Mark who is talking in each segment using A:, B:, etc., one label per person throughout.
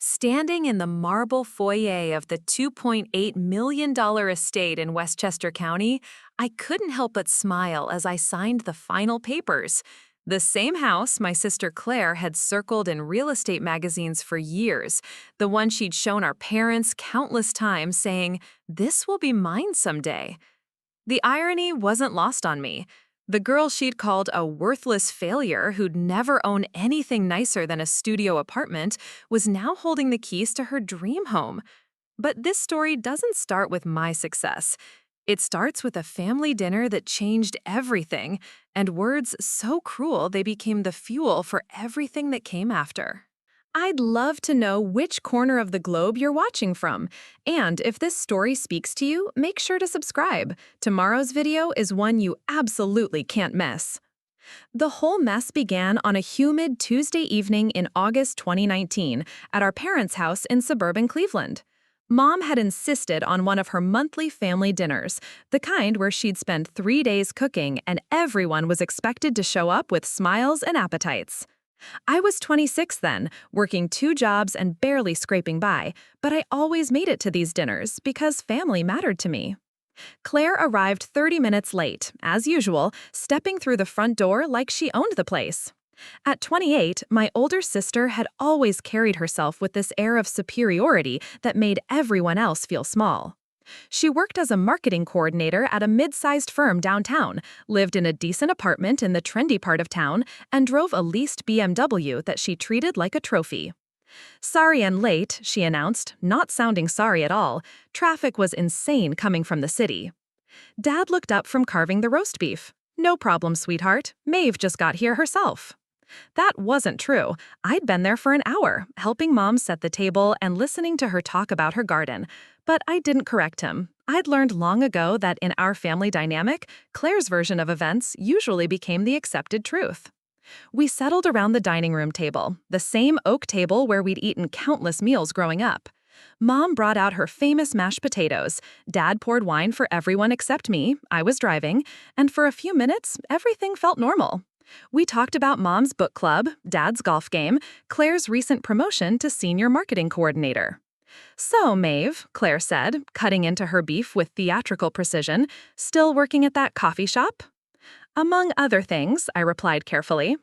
A: Standing in the marble foyer of the $2.8 million estate in Westchester County, I couldn't help but smile as I signed the final papers. The same house my sister Claire had circled in real estate magazines for years, the one she'd shown our parents countless times saying, "This will be mine someday." The irony wasn't lost on me. The girl she'd called a worthless failure who'd never owned anything nicer than a studio apartment was now holding the keys to her dream home. But this story doesn't start with my success. It starts with a family dinner that changed everything, and words so cruel they became the fuel for everything that came after. I'd love to know which corner of the globe you're watching from. And if this story speaks to you, make sure to subscribe. Tomorrow's video is one you absolutely can't miss. The whole mess began on a humid Tuesday evening in August 2019 at our parents' house in suburban Cleveland. Mom had insisted on one of her monthly family dinners, the kind where she'd spend 3 days cooking and everyone was expected to show up with smiles and appetites. I was 26 then, working 2 jobs and barely scraping by, but I always made it to these dinners because family mattered to me. Claire arrived 30 minutes late, as usual, stepping through the front door like she owned the place. At 28, my older sister had always carried herself with this air of superiority that made everyone else feel small. She worked as a marketing coordinator at a mid-sized firm downtown, lived in a decent apartment in the trendy part of town, and drove a leased BMW that she treated like a trophy. "Sorry I'm late," she announced, not sounding sorry at all. Traffic was insane coming from the city. Dad looked up from carving the roast beef. "No problem, sweetheart. Maeve just got here herself." That wasn't true. I'd been there for an hour, helping Mom set the table and listening to her talk about her garden. But I didn't correct him. I'd learned long ago that in our family dynamic, Claire's version of events usually became the accepted truth. We settled around the dining room table, the same oak table where we'd eaten countless meals growing up. Mom brought out her famous mashed potatoes. Dad poured wine for everyone except me. I was driving. And for a few minutes, everything felt normal. We talked about Mom's book club, Dad's golf game, Claire's recent promotion to senior marketing coordinator. "So, Maeve," Claire said, cutting into her beef with theatrical precision, "still working at that coffee shop?" "Among other things," I replied carefully.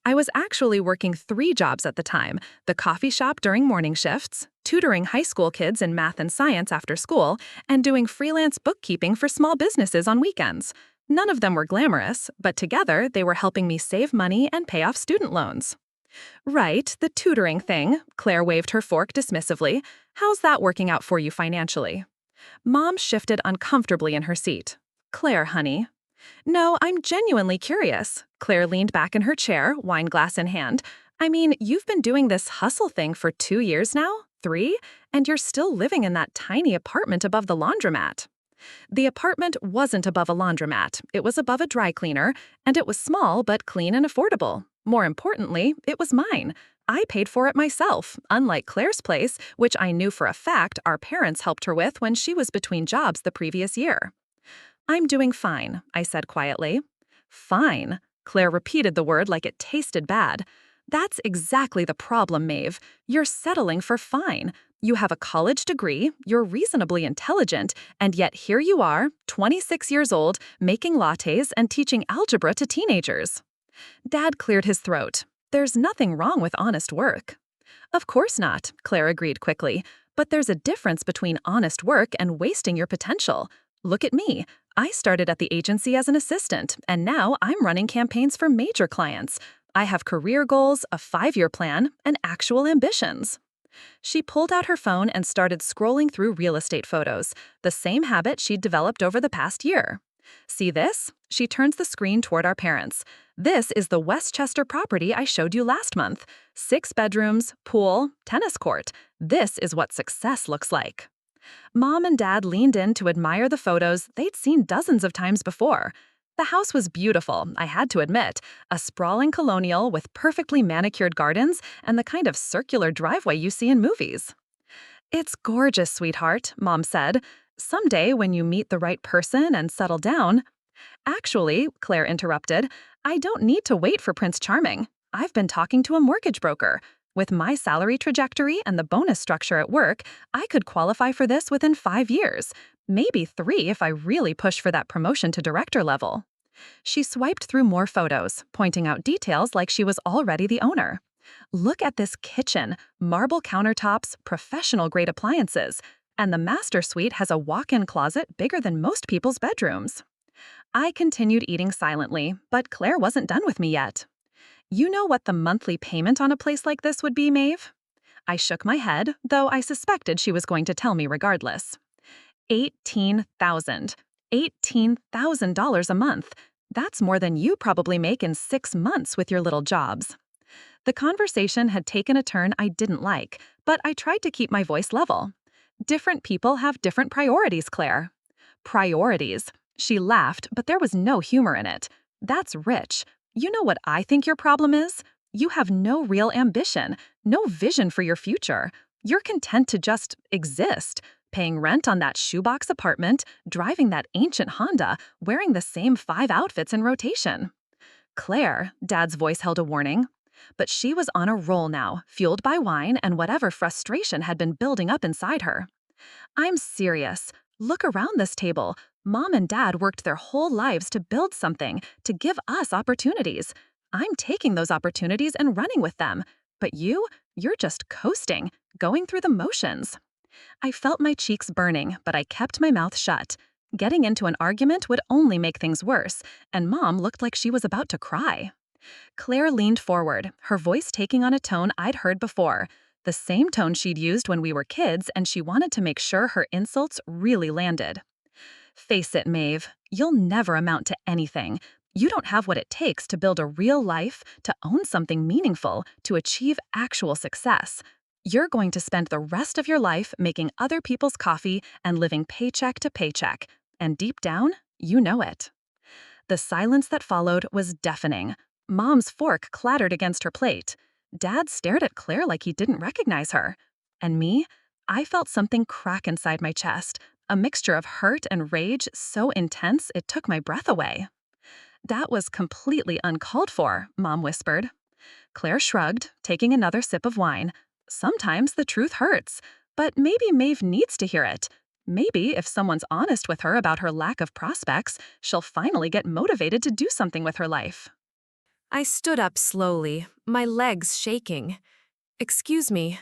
A: I was actually working 3 jobs at the time: the coffee shop during morning shifts, tutoring high school kids in math and science after school, and doing freelance bookkeeping for small businesses on weekends. None of them were glamorous, but together they were helping me save money and pay off student loans. "Right, the tutoring thing," Claire waved her fork dismissively. "How's that working out for you financially?" Mom shifted uncomfortably in her seat. "Claire, honey." "No, I'm genuinely curious." Claire leaned back in her chair, wine glass in hand. "I mean, you've been doing this hustle thing for 2 years now? 3? And you're still living in that tiny apartment above the laundromat." The apartment wasn't above a laundromat. It was above a dry cleaner, and it was small but clean and affordable. More importantly, it was mine. I paid for it myself, unlike Claire's place, which I knew for a fact our parents helped her with when she was between jobs the previous year. "I'm doing fine," I said quietly. "Fine." Claire repeated the word like it tasted bad. "That's exactly the problem, Maeve. You're settling for fine. You have a college degree, you're reasonably intelligent, and yet here you are, 26 years old, making lattes and teaching algebra to teenagers." Dad cleared his throat. "There's nothing wrong with honest work." "Of course not," Claire agreed quickly. "But there's a difference between honest work and wasting your potential. Look at me. I started at the agency as an assistant, and now I'm running campaigns for major clients. I have career goals, a 5-year plan, and actual ambitions." She pulled out her phone and started scrolling through real estate photos, the same habit she'd developed over the past year. "See this?" She turns the screen toward our parents. "This is the Westchester property I showed you last month. 6 bedrooms, pool, tennis court. This is what success looks like." Mom and Dad leaned in to admire the photos they'd seen dozens of times before. The house was beautiful, I had to admit, a sprawling colonial with perfectly manicured gardens and the kind of circular driveway you see in movies. "It's gorgeous, sweetheart," Mom said. "Someday when you meet the right person and settle down—" "Actually," Claire interrupted, "I don't need to wait for Prince Charming. I've been talking to a mortgage broker. With my salary trajectory and the bonus structure at work, I could qualify for this within 5 years, maybe 3 if I really push for that promotion to director level. She swiped through more photos, pointing out details like she was already the owner. Look at this kitchen, marble countertops, professional-grade appliances, and the master suite has a walk-in closet bigger than most people's bedrooms. I continued eating silently, but Claire wasn't done with me yet. You know what the monthly payment on a place like this would be, Maeve? I shook my head, though I suspected she was going to tell me regardless. $18,000. $18,000 a month. That's more than you probably make in 6 months with your little jobs. The conversation had taken a turn I didn't like, but I tried to keep my voice level. Different people have different priorities, Claire. Priorities. She laughed, but there was no humor in it. That's rich. You know what I think your problem is? You have no real ambition, no vision for your future. You're content to just exist, paying rent on that shoebox apartment, driving that ancient Honda, wearing the same 5 outfits in rotation. Claire, Dad's voice held a warning. But she was on a roll now, fueled by wine and whatever frustration had been building up inside her. I'm serious. Look around this table. Mom and Dad worked their whole lives to build something, to give us opportunities. I'm taking those opportunities and running with them. But you're just coasting, going through the motions. I felt my cheeks burning, but I kept my mouth shut. Getting into an argument would only make things worse, and Mom looked like she was about to cry. Claire leaned forward, her voice taking on a tone I'd heard before, the same tone she'd used when we were kids, and she wanted to make sure her insults really landed. Face it, Maeve, you'll never amount to anything. You don't have what it takes to build a real life, to own something meaningful, to achieve actual success. You're going to spend the rest of your life making other people's coffee and living paycheck to paycheck. And deep down, you know it. The silence that followed was deafening. Mom's fork clattered against her plate. Dad stared at Claire like he didn't recognize her. And me? I felt something crack inside my chest, a mixture of hurt and rage so intense it took my breath away. That was completely uncalled for, Mom whispered. Claire shrugged, taking another sip of wine. Sometimes the truth hurts, but maybe Maeve needs to hear it. Maybe if someone's honest with her about her lack of prospects, she'll finally get motivated to do something with her life. I stood up slowly, my legs shaking. Excuse me.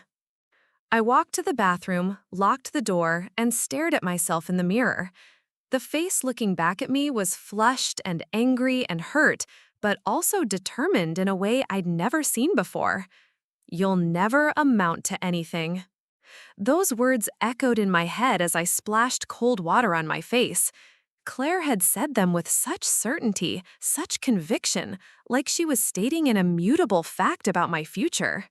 A: I walked to the bathroom, locked the door, and stared at myself in the mirror. The face looking back at me was flushed and angry and hurt, but also determined in a way I'd never seen before. You'll never amount to anything. Those words echoed in my head as I splashed cold water on my face. Claire had said them with such certainty, such conviction, like she was stating an immutable fact about my future.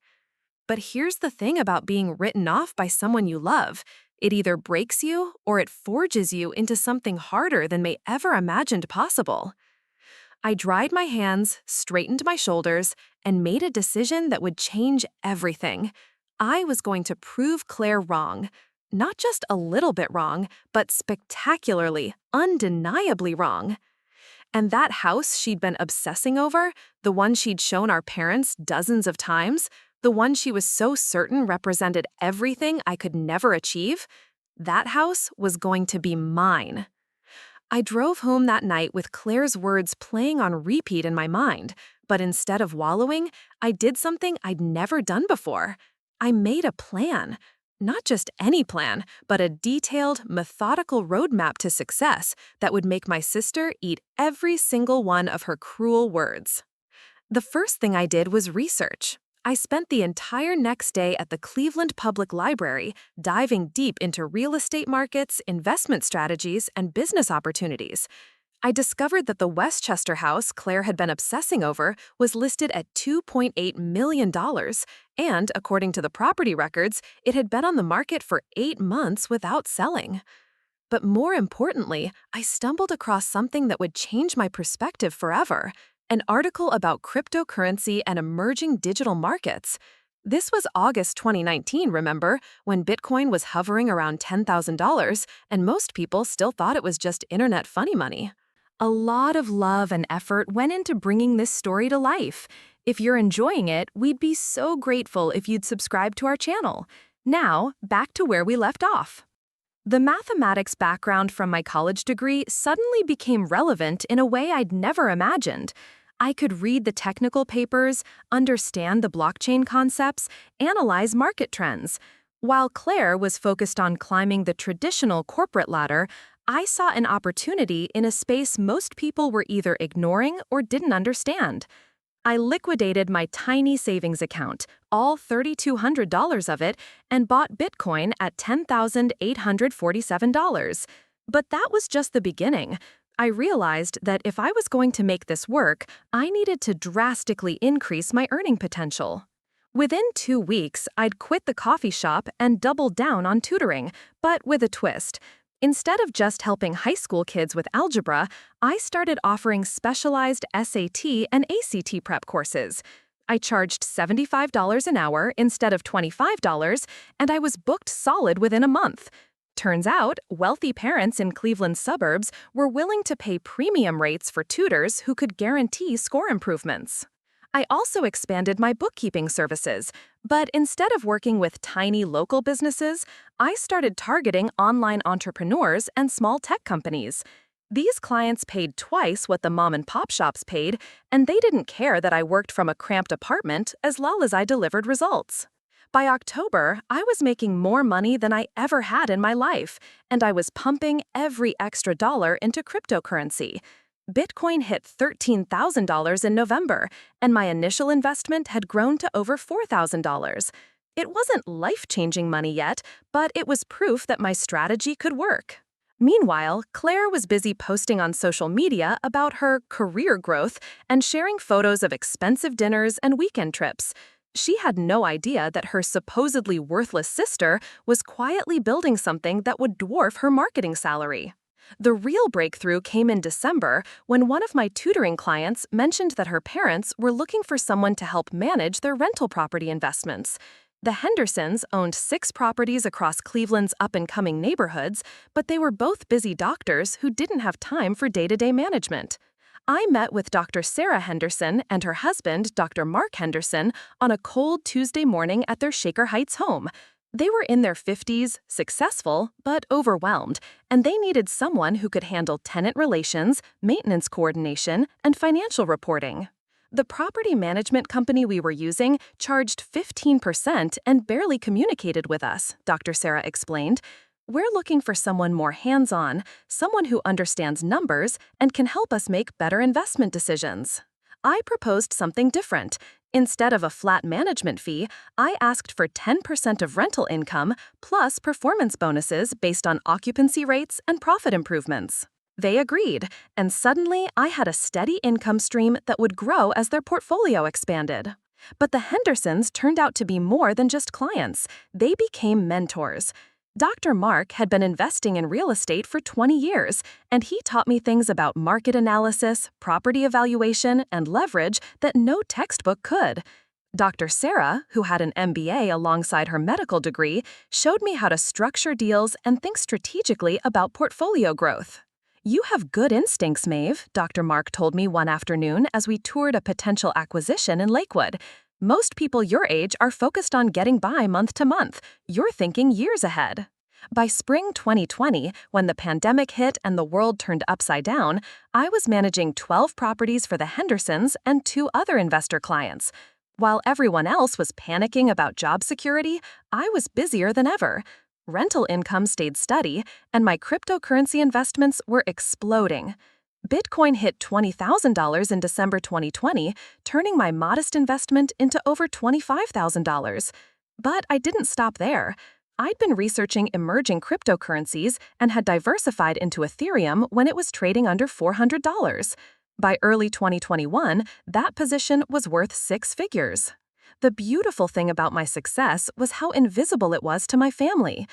A: But here's the thing about being written off by someone you love. It either breaks you or it forges you into something harder than may ever imagined possible. I dried my hands, straightened my shoulders, and made a decision that would change everything. I was going to prove Claire wrong. Not just a little bit wrong, but spectacularly, undeniably wrong. And that house she'd been obsessing over, the one she'd shown our parents dozens of times, the one she was so certain represented everything I could never achieve, that house was going to be mine. I drove home that night with Claire's words playing on repeat in my mind, but instead of wallowing, I did something I'd never done before. I made a plan. Not just any plan, but a detailed, methodical roadmap to success that would make my sister eat every single one of her cruel words. The first thing I did was research. I spent the entire next day at the Cleveland Public Library diving deep into real estate markets, investment strategies, and business opportunities. I discovered that the Westchester house Claire had been obsessing over was listed at $2.8 million, and, according to the property records, it had been on the market for 8 months without selling. But more importantly, I stumbled across something that would change my perspective forever, an article about cryptocurrency and emerging digital markets. This was August 2019, remember, when Bitcoin was hovering around $10,000, and most people still thought it was just internet funny money. A lot of love and effort went into bringing this story to life. If you're enjoying it, we'd be so grateful if you'd subscribe to our channel. Now, back to where we left off. The mathematics background from my college degree suddenly became relevant in a way I'd never imagined. I could read the technical papers, understand the blockchain concepts, analyze market trends. While Claire was focused on climbing the traditional corporate ladder, I saw an opportunity in a space most people were either ignoring or didn't understand. I liquidated my tiny savings account, all $3,200 of it, and bought Bitcoin at $10,847. But that was just the beginning. I realized that if I was going to make this work, I needed to drastically increase my earning potential. Within 2 weeks, I'd quit the coffee shop and doubled down on tutoring, but with a twist. Instead of just helping high school kids with algebra, I started offering specialized SAT and ACT prep courses. I charged $75 an hour instead of $25, and I was booked solid within a month. Turns out, wealthy parents in Cleveland suburbs were willing to pay premium rates for tutors who could guarantee score improvements. I also expanded my bookkeeping services, but instead of working with tiny local businesses, I started targeting online entrepreneurs and small tech companies. These clients paid twice what the mom-and-pop shops paid, and they didn't care that I worked from a cramped apartment as long as I delivered results. By October, I was making more money than I ever had in my life, and I was pumping every extra dollar into cryptocurrency. Bitcoin hit $13,000 in November, and my initial investment had grown to over $4,000. It wasn't life-changing money yet, but it was proof that my strategy could work. Meanwhile, Claire was busy posting on social media about her career growth and sharing photos of expensive dinners and weekend trips. She had no idea that her supposedly worthless sister was quietly building something that would dwarf her marketing salary. The real breakthrough came in December when one of my tutoring clients mentioned that her parents were looking for someone to help manage their rental property investments. The Hendersons owned 6 properties across Cleveland's up-and-coming neighborhoods, but they were both busy doctors who didn't have time for day-to-day management. I met with Dr. Sarah Henderson and her husband, Dr. Mark Henderson, on a cold Tuesday morning at their Shaker Heights home. They were in their 50s, successful, but overwhelmed, and they needed someone who could handle tenant relations, maintenance coordination, and financial reporting. The property management company we were using charged 15% and barely communicated with us, Dr. Sarah explained. We're looking for someone more hands-on, someone who understands numbers and can help us make better investment decisions. I proposed something different. Instead of a flat management fee, I asked for 10% of rental income plus performance bonuses based on occupancy rates and profit improvements. They agreed, and suddenly I had a steady income stream that would grow as their portfolio expanded. But the Hendersons turned out to be more than just clients. They became mentors. Dr. Mark had been investing in real estate for 20 years, and he taught me things about market analysis, property evaluation, and leverage that no textbook could. Dr. Sarah, who had an MBA alongside her medical degree, showed me how to structure deals and think strategically about portfolio growth. "You have good instincts, Maeve," Dr. Mark told me one afternoon as we toured a potential acquisition in Lakewood. "Most people your age are focused on getting by month to month. You're thinking years ahead." By spring 2020, when the pandemic hit and the world turned upside down, I was managing 12 properties for the Hendersons and 2 other investor clients. While everyone else was panicking about job security, I was busier than ever. Rental income stayed steady, and my cryptocurrency investments were exploding. Bitcoin hit $20,000 in December 2020, turning my modest investment into over $25,000. But I didn't stop there. I'd been researching emerging cryptocurrencies and had diversified into Ethereum when it was trading under $400. By early 2021, that position was worth 6 figures. The beautiful thing about my success was how invisible it was to my family.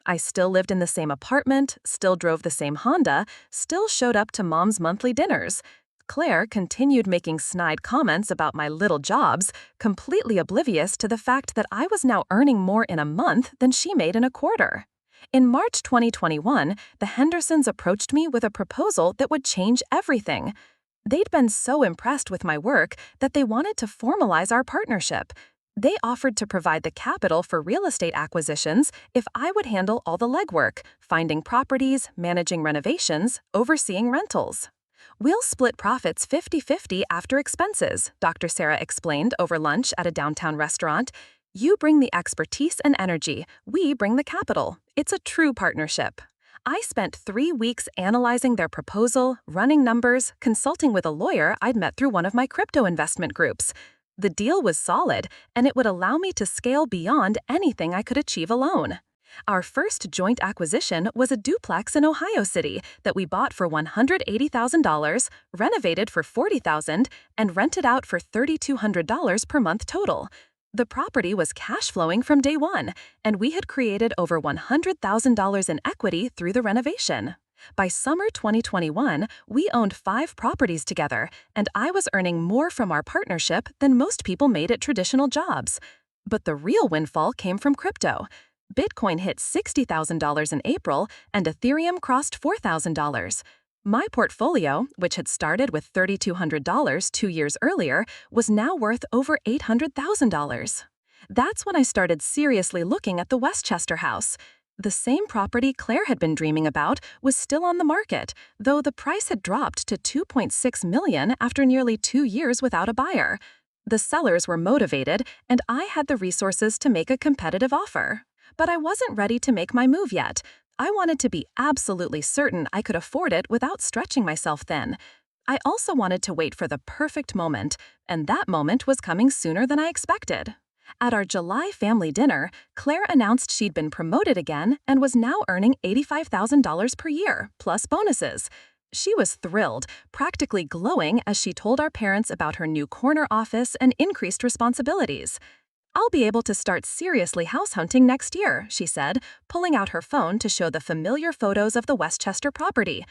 A: I still lived in the same apartment, still drove the same Honda, still showed up to Mom's monthly dinners. Claire continued making snide comments about my little jobs, completely oblivious to the fact that I was now earning more in a month than she made in a quarter. In March 2021, the Hendersons approached me with a proposal that would change everything.
B: They'd been so impressed with my work that they wanted to formalize our partnership. They offered to provide the capital for real estate acquisitions if I would handle all the legwork, finding properties, managing renovations, overseeing rentals. We'll split profits 50-50 after expenses, Dr. Sarah explained over lunch at a downtown restaurant. You bring the expertise and energy, we bring the capital. It's a true partnership. I spent 3 weeks analyzing their proposal, running numbers, consulting with a lawyer I'd met through one of my crypto investment groups. The deal was solid, and it would allow me to scale beyond anything I could achieve alone. Our first joint acquisition was a duplex in Ohio City that we bought for $180,000, renovated for $40,000, and rented out for $3,200 per month total. The property was cash flowing from day one, and we had created over $100,000 in equity through the renovation. By summer 2021, we owned 5 properties together, and I was earning more from our partnership than most people made at traditional jobs. But the real windfall came from crypto. Bitcoin hit $60,000 in April, and Ethereum crossed $4,000. My portfolio, which had started with $3,200 2 years earlier, was now worth over $800,000. That's when I started seriously looking at the Westchester house. The same property Claire had been dreaming about was still on the market, though the price had dropped to $2.6 million after nearly 2 years without a buyer. The sellers were motivated, and I had the resources to make a competitive offer. But I wasn't ready to make my move yet. I wanted to be absolutely certain I could afford it without stretching myself thin. I also wanted to wait for the perfect moment, and that moment was coming sooner than I expected. At our July family dinner, Claire announced she'd been promoted again and was now earning $85,000 per year, plus bonuses. She was thrilled, practically glowing as she told our parents about her new corner office and increased responsibilities. I'll be able to start seriously house hunting next year, she said, pulling out her phone to show the familiar photos of the Westchester property.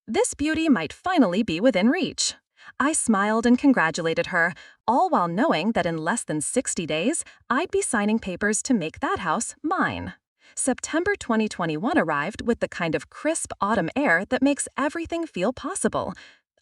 B: This beauty might finally be within reach. I smiled and congratulated her, all while knowing that in less than 60 days, I'd be signing papers to make that house mine. September 2021 arrived with the kind of crisp autumn air that makes everything feel possible.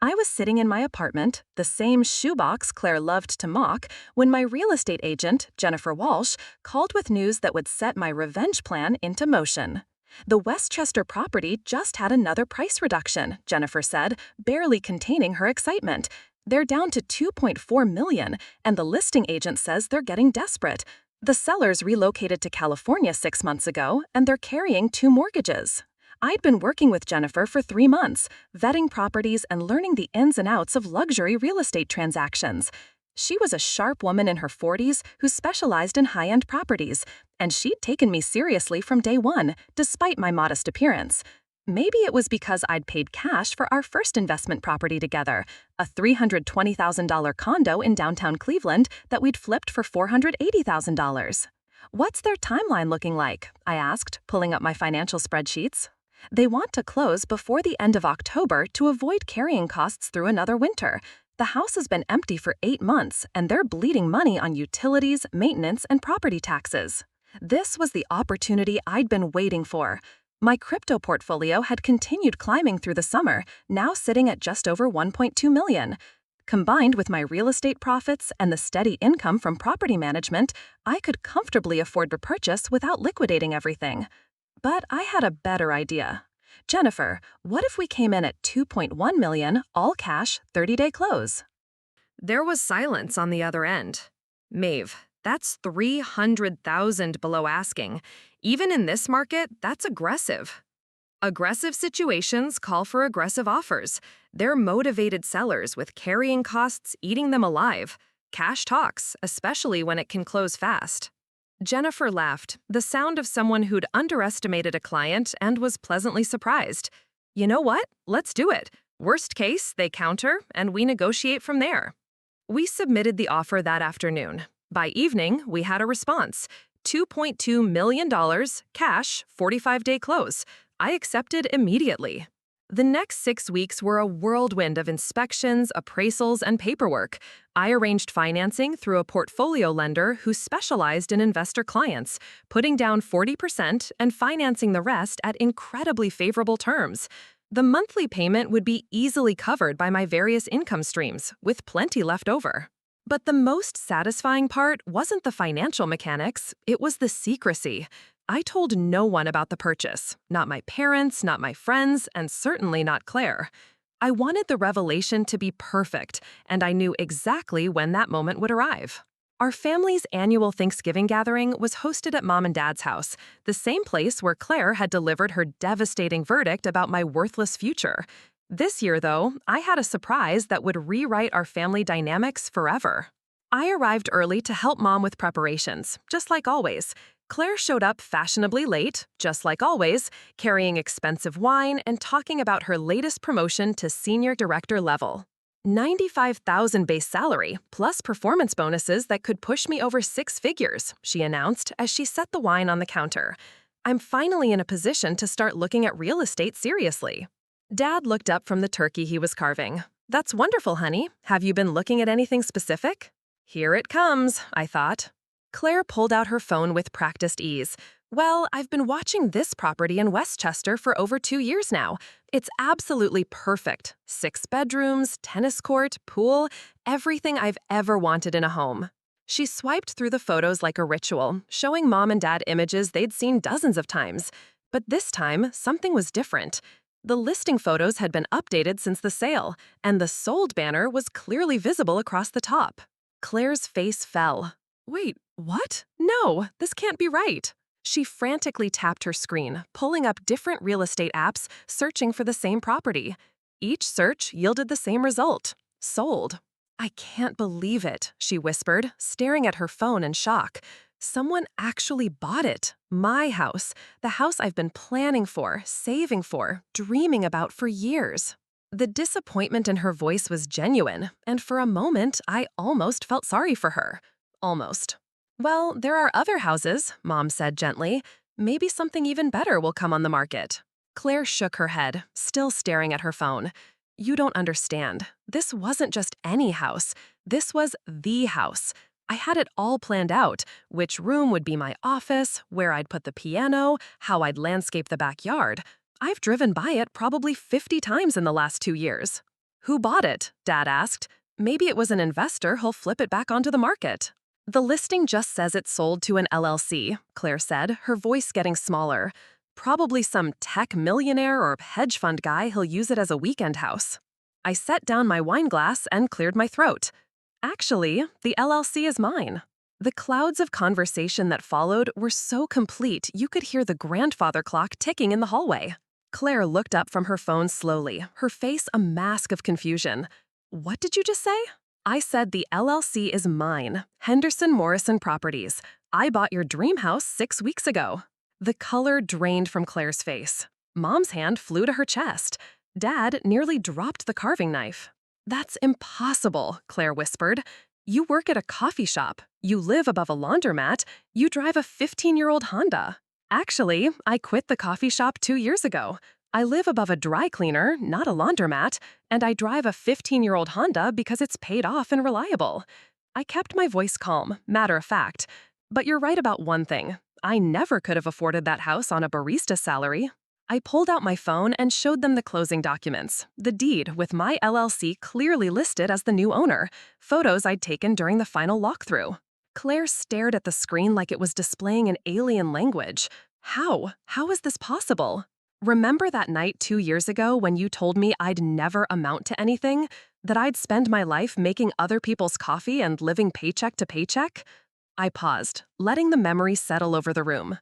B: I was sitting in my apartment, the same shoebox Claire loved to mock, when my real estate agent, Jennifer Walsh, called with news that would set my revenge plan into motion. The Westchester property just had another price reduction, Jennifer said, barely containing her excitement. They're down to $2.4 million, and the listing agent says they're getting desperate. The sellers relocated to California 6 months ago, and they're carrying 2 mortgages. I'd been working with Jennifer for 3 months, vetting properties and learning the ins and outs of luxury real estate transactions. She was a sharp woman in her 40s who specialized in high-end properties, and she'd taken me seriously from day one, despite my modest appearance. Maybe it was because I'd paid cash for our first investment property together, a $320,000 condo in downtown Cleveland that we'd flipped for $480,000. What's their timeline looking like? I asked, pulling up my financial spreadsheets. They want to close before the end of October to avoid carrying costs through another winter. The house has been empty for 8 months, and they're bleeding money on utilities, maintenance, and property taxes. This was the opportunity I'd been waiting for. My crypto portfolio had continued climbing through the summer, now sitting at just over $1.2 million. Combined with my real estate profits and the steady income from property management, I could comfortably afford to purchase without liquidating everything. But I had a better idea. Jennifer, what if we came in at $2.1 million, all cash, 30-day close?
A: There was silence on the other end. Maeve, that's $300,000 below asking. Even in this market, that's aggressive. Aggressive situations call for aggressive offers. They're motivated sellers with carrying costs eating them alive. Cash talks, especially when it can close fast. Jennifer laughed, the sound of someone who'd underestimated a client and was pleasantly surprised. You know what? Let's do it. Worst case, they counter, and we negotiate from there. We submitted the offer that afternoon. By evening, we had a response. $2.2 million, cash, 45-day close. I accepted immediately. The next 6 weeks were a whirlwind of inspections, appraisals, and paperwork. I arranged financing through a portfolio lender who specialized in investor clients, putting down 40% and financing the rest at incredibly favorable terms. The monthly payment would be easily covered by my various income streams, with plenty left over. But the most satisfying part wasn't the financial mechanics, it was the secrecy. I told no one about the purchase, not my parents, not my friends, and certainly not Claire. I wanted the revelation to be perfect, and I knew exactly when that moment would arrive. Our family's annual Thanksgiving gathering was hosted at Mom and Dad's house, the same place where Claire had delivered her devastating verdict about my worthless future. This year, though, I had a surprise that would rewrite our family dynamics forever. I arrived early to help Mom with preparations, just like always. Claire showed up fashionably late, just like always, carrying expensive wine and talking about her latest promotion to senior director level. $95,000 base salary, plus performance bonuses that could push me over six figures, she announced as she set the wine on the counter. I'm finally in a position to start looking at real estate seriously. Dad looked up from the turkey he was carving. That's wonderful, honey. Have you been looking at anything specific? Here it comes, I thought. Claire pulled out her phone with practiced ease. Well, I've been watching this property in Westchester for over 2 years now. It's absolutely perfect. 6 bedrooms, tennis court, pool, everything I've ever wanted in a home. She swiped through the photos like a ritual, showing Mom and Dad images they'd seen dozens of times. But this time, something was different. The listing photos had been updated since the sale, and the sold banner was clearly visible across the top. Claire's face fell. Wait, what? No, this can't be right. She frantically tapped her screen, pulling up different real estate apps, searching for the same property. Each search yielded the same result: sold. I can't believe it, she whispered, staring at her phone in shock. Someone actually bought it. My house, the house I've been planning for, saving for, dreaming about for years. The disappointment in her voice was genuine, and for a moment, I almost felt sorry for her. Almost. Well, there are other houses, Mom said gently. Maybe something even better will come on the market. Claire shook her head, still staring at her phone. You don't understand. This wasn't just any house. This was the house. I had it all planned out: which room would be my office, where I'd put the piano, how I'd landscape the backyard. I've driven by it probably 50 times in the last 2 years. Who bought it? Dad asked. Maybe it was an investor who'll flip it back onto the market. The listing just says it's sold to an LLC, Claire said, her voice getting smaller. Probably some tech millionaire or hedge fund guy who'll use it as a weekend house. I set down my wine glass and cleared my throat. Actually, the LLC is mine. The clouds of conversation that followed were so complete you could hear the grandfather clock ticking in the hallway. Claire looked up from her phone slowly, her face a mask of confusion. What did you just say? I said the LLC is mine, Henderson Morrison Properties. I bought your dream house 6 weeks ago. The color drained from Claire's face. Mom's hand flew to her chest. Dad nearly dropped the carving knife. That's impossible, Claire whispered. You work at a coffee shop. You live above a laundromat. You drive a 15-year-old Honda. Actually, I quit the coffee shop 2 years ago. I live above a dry cleaner, not a laundromat, and I drive a 15-year-old Honda because it's paid off and reliable. I kept my voice calm, matter of fact. But you're right about one thing. I never could have afforded that house on a barista salary. I pulled out my phone and showed them the closing documents, the deed with my LLC clearly listed as the new owner, photos I'd taken during the final walkthrough. Claire stared at the screen like it was displaying an alien language. How? How is this possible? Remember that night 2 years ago when you told me I'd never amount to anything? That I'd spend my life making other people's coffee and living paycheck to paycheck? I paused, letting the memory settle over the room.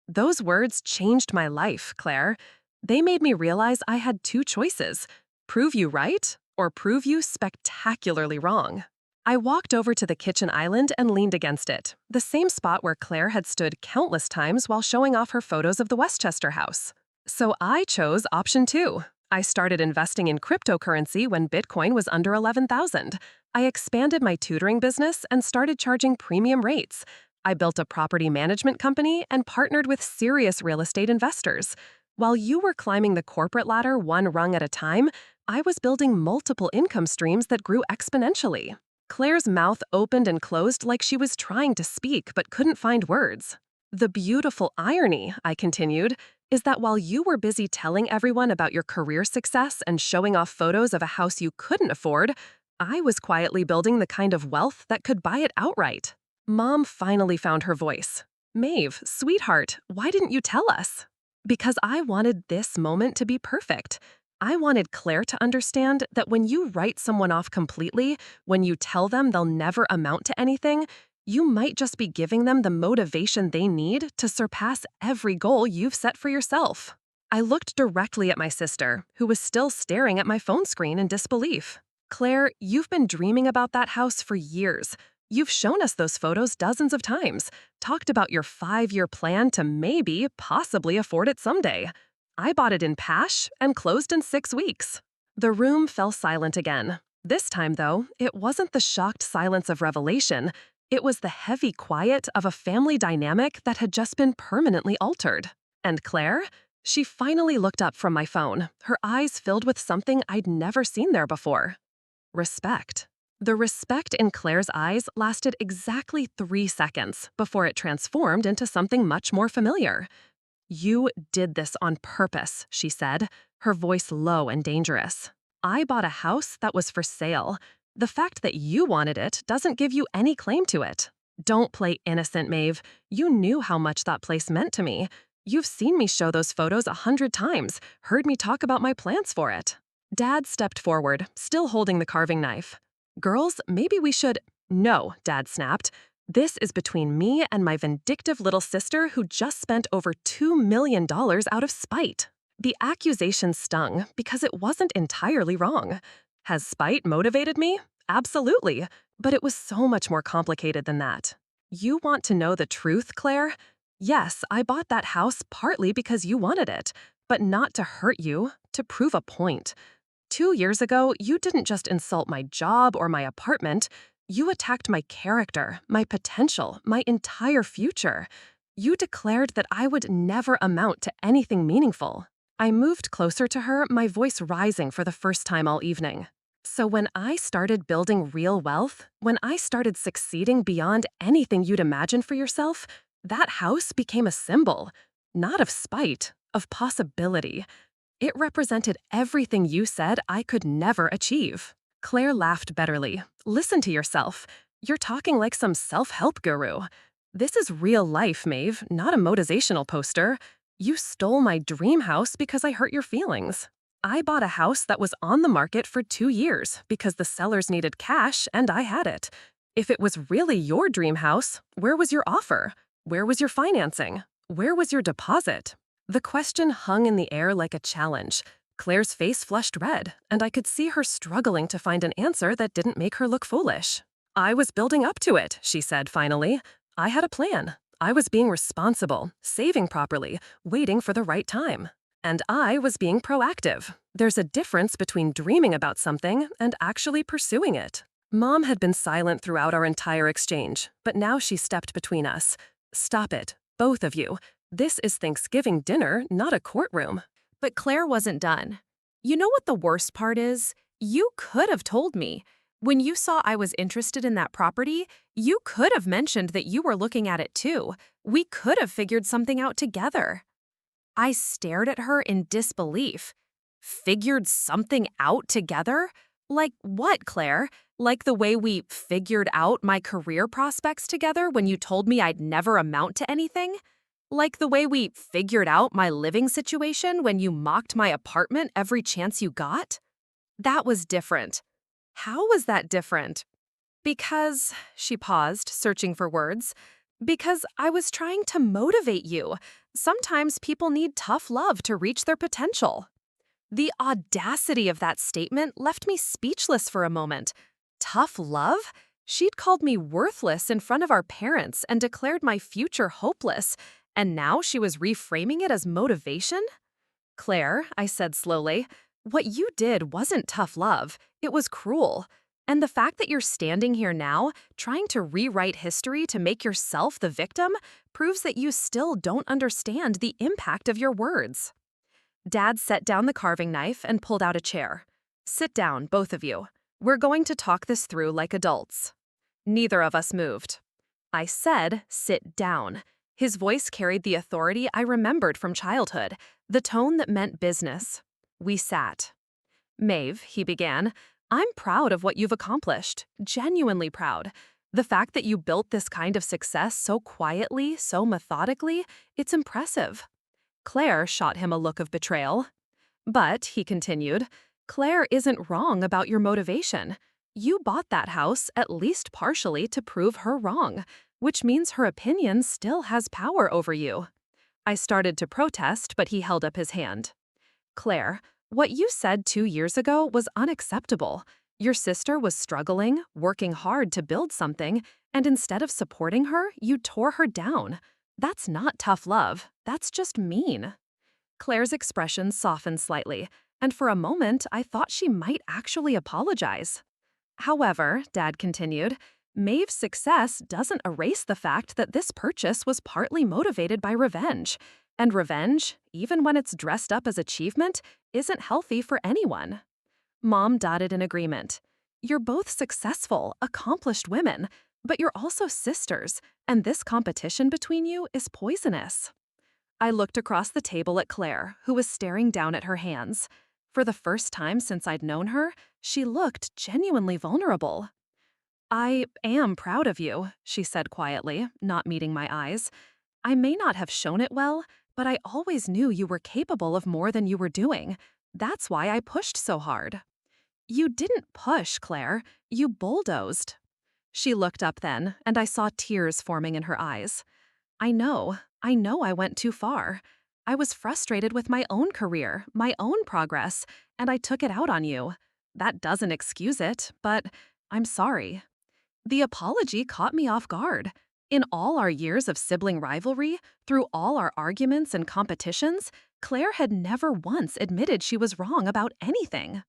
A: Those words changed my life, Claire. They made me realize I had 2 choices: prove you right or prove you spectacularly wrong. I walked over to the kitchen island and leaned against it, the same spot where Claire had stood countless times while showing off her photos of the Westchester house. So I chose option 2. I started investing in cryptocurrency when Bitcoin was under 11,000. I expanded my tutoring business and started charging premium rates. I built a property management company and partnered with serious real estate investors. While you were climbing the corporate ladder one rung at a time, I was building multiple income streams that grew exponentially. Claire's mouth opened and closed like she was trying to speak but couldn't find words. The beautiful irony, I continued,
B: is that while you were busy telling everyone about your career success and showing off photos of a house you couldn't afford, I was quietly building the kind of wealth that could buy it outright. Mom finally found her voice. Maeve, sweetheart, why didn't you tell us? Because I wanted this moment to be perfect. I wanted Claire to understand that when you write someone off completely, when you tell them they'll never amount to anything, you might just be giving them the motivation they need to surpass every goal you've set for yourself. I looked directly at my sister, who was still staring at my phone screen in disbelief. Claire, you've been dreaming about that house for years. You've shown us those photos dozens of times, talked about your 5-year plan to maybe, possibly afford it someday. I bought it in cash and closed in 6 weeks. The room fell silent again. This time, though, it wasn't the shocked silence of revelation. It was the heavy quiet of a family dynamic that had just been permanently altered. And Claire? She finally looked up from my phone, her eyes filled with something I'd never seen there before. Respect. The respect in Claire's eyes lasted exactly 3 seconds before it transformed into something much more familiar. "You did this on purpose," she said, her voice low and dangerous. "I bought a house that was for sale. The fact that you wanted it doesn't give you any claim to it. Don't play innocent, Maeve. You knew how much that place meant to me. You've seen me show those photos 100 times, heard me talk about my plans for it." Dad stepped forward, still holding the carving knife. "Girls, maybe we should—" "No," Dad snapped. "This is between me and my vindictive little sister who just spent over $2 million out of spite." The accusation stung because it wasn't entirely wrong. Has spite motivated me? Absolutely. But it was so much more complicated than that. You want to know the truth, Claire? Yes, I bought that house partly because you wanted it, but not to hurt you, to prove a point. 2 years ago, you didn't just insult my job or my apartment. You attacked my character, my potential, my entire future. You declared that I would never amount to anything meaningful. I moved closer to her, my voice rising for the first time all evening. So when I started building real wealth, when I started succeeding beyond anything you'd imagine for yourself, that house became a symbol, not of spite, of possibility. It represented everything you said I could never achieve. Claire laughed bitterly. "Listen to yourself. You're talking like some self-help guru. This is real life, Maeve, not a motivational poster. You stole my dream house because I hurt your feelings. I bought a house that was on the market for 2 years because the sellers needed cash and I had it. If it was really your dream house, where was your offer? Where was your financing? Where was your deposit?" The question hung in the air like a challenge. Claire's face flushed red, and I could see her struggling to find an answer that didn't make her look foolish. "I was building up to it," she said finally. "I had a plan. I was being responsible, saving properly, waiting for the right time. And I was being proactive. There's a difference between dreaming about something and actually pursuing it." Mom had been silent throughout our entire exchange, but now she stepped between us. "Stop it, both of you. This is Thanksgiving dinner, not a courtroom."
A: But Claire wasn't done. "You know what the worst part is? You could have told me. When you saw I was interested in that property, you could have mentioned that you were looking at it too. We could have figured something out together." I stared at her in disbelief. Figured something out together? Like what, Claire? Like the way we figured out my career prospects together when you told me I'd never amount to anything? Like the way we figured out my living situation when you mocked my apartment every chance you got? That was different. How was that different? Because, she paused, searching for words, because I was trying to motivate you. Sometimes people need tough love to reach their potential. The audacity of that statement left me speechless for a moment. Tough love? She'd called me worthless in front of our parents and declared my future hopeless, and now she was reframing it as motivation? "Claire," I said slowly, "what you did wasn't tough love. It was cruel. And the fact that you're standing here now, trying to rewrite history to make yourself the victim, proves that you still don't understand the impact of your words." Dad set down the carving knife and pulled out a chair. "Sit down, both of you. We're going to talk this through like adults." Neither of us moved. I said, "Sit down."
B: His voice carried the authority I remembered from childhood, the tone that meant business. We sat. Maeve, he began, I'm proud of what you've accomplished, genuinely proud. The fact that you built this kind of success so quietly, so methodically, it's impressive. Claire shot him a look of betrayal. But, he continued, Claire isn't wrong about your motivation. You bought that house at least partially to prove her wrong, which means her opinion still has power over you. I started to protest, but he held up his hand. Claire, what you said 2 years ago was unacceptable. Your sister was struggling, working hard to build something, and instead of supporting her, you tore her down. That's not tough love. That's just mean. Claire's expression softened slightly, and for a moment I thought she might actually apologize. However, Dad continued, Maeve's success doesn't erase the fact that this purchase was partly motivated by revenge. And revenge, even when it's dressed up as achievement, isn't healthy for anyone. Mom nodded in agreement. You're both successful, accomplished women, but you're also sisters, and this competition between you is poisonous. I looked across the table at Claire, who was staring down at her hands. For the first time since I'd known her, she looked genuinely vulnerable. I am proud of you, she said quietly, not meeting my eyes. I may not have shown it well, but I always knew you were capable of more than you were doing. That's why I pushed so hard. You didn't push, Claire. You bulldozed. She looked up then, and I saw tears forming in her eyes. I know I went too far. I was frustrated with my own career, my own progress, and I took it out on you. That doesn't excuse it, but I'm sorry. The apology caught me off guard. In all our years of sibling rivalry, through all our arguments and competitions, Claire had never once admitted she was wrong about anything.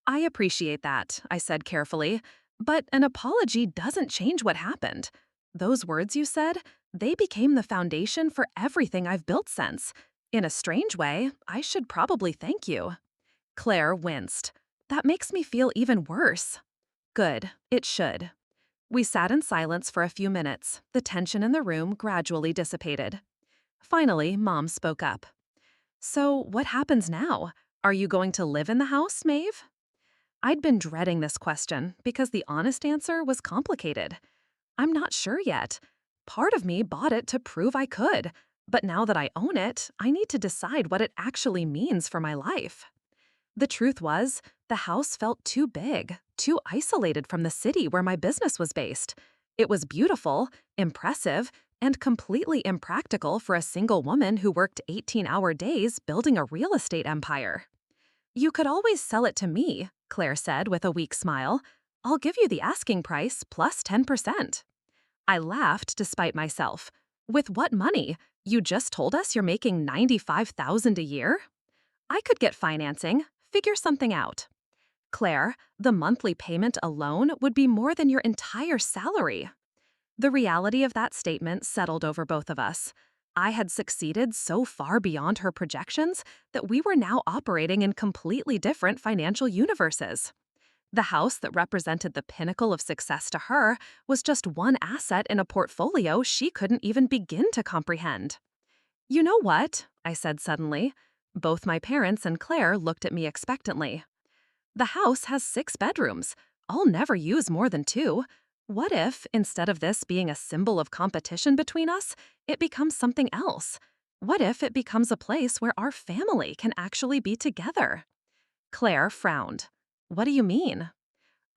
B: I appreciate that, I said carefully, but an apology doesn't change what happened. Those words you said, they became the foundation for everything I've built since. In a strange way, I should probably thank you. Claire winced. That makes me feel even worse. Good, it should. We sat in silence for a few minutes. The tension in the room gradually dissipated. Finally, Mom spoke up. So, what happens now? Are you going to live in the house, Maeve? I'd been dreading this question because the honest answer was complicated. I'm not sure yet. Part of me bought it to prove I could, but now that I own it, I need to decide what it actually means for my life. The truth was, the house felt too big, too isolated from the city where my business was based. It was beautiful, impressive, and completely impractical for a single woman who worked 18-hour days building a real estate empire. You could always sell it to me, Claire said with a weak smile. I'll give you the asking price plus 10%. I laughed despite myself. With what money? You just told us you're making $95,000 a year? I could get financing, figure something out. Claire, the monthly payment alone would be more than your entire salary. The reality of that statement settled over both of us. I had succeeded so far beyond her projections that we were now operating in completely different financial universes. The house that represented the pinnacle of success to her was just one asset in a portfolio she couldn't even begin to comprehend. You know what? I said suddenly. Both my parents and Claire looked at me expectantly. The house has 6 bedrooms. I'll never use more than 2. What if, instead of this being a symbol of competition between us, it becomes something else? What if it becomes a place where our family can actually be together? Claire frowned. What do you mean?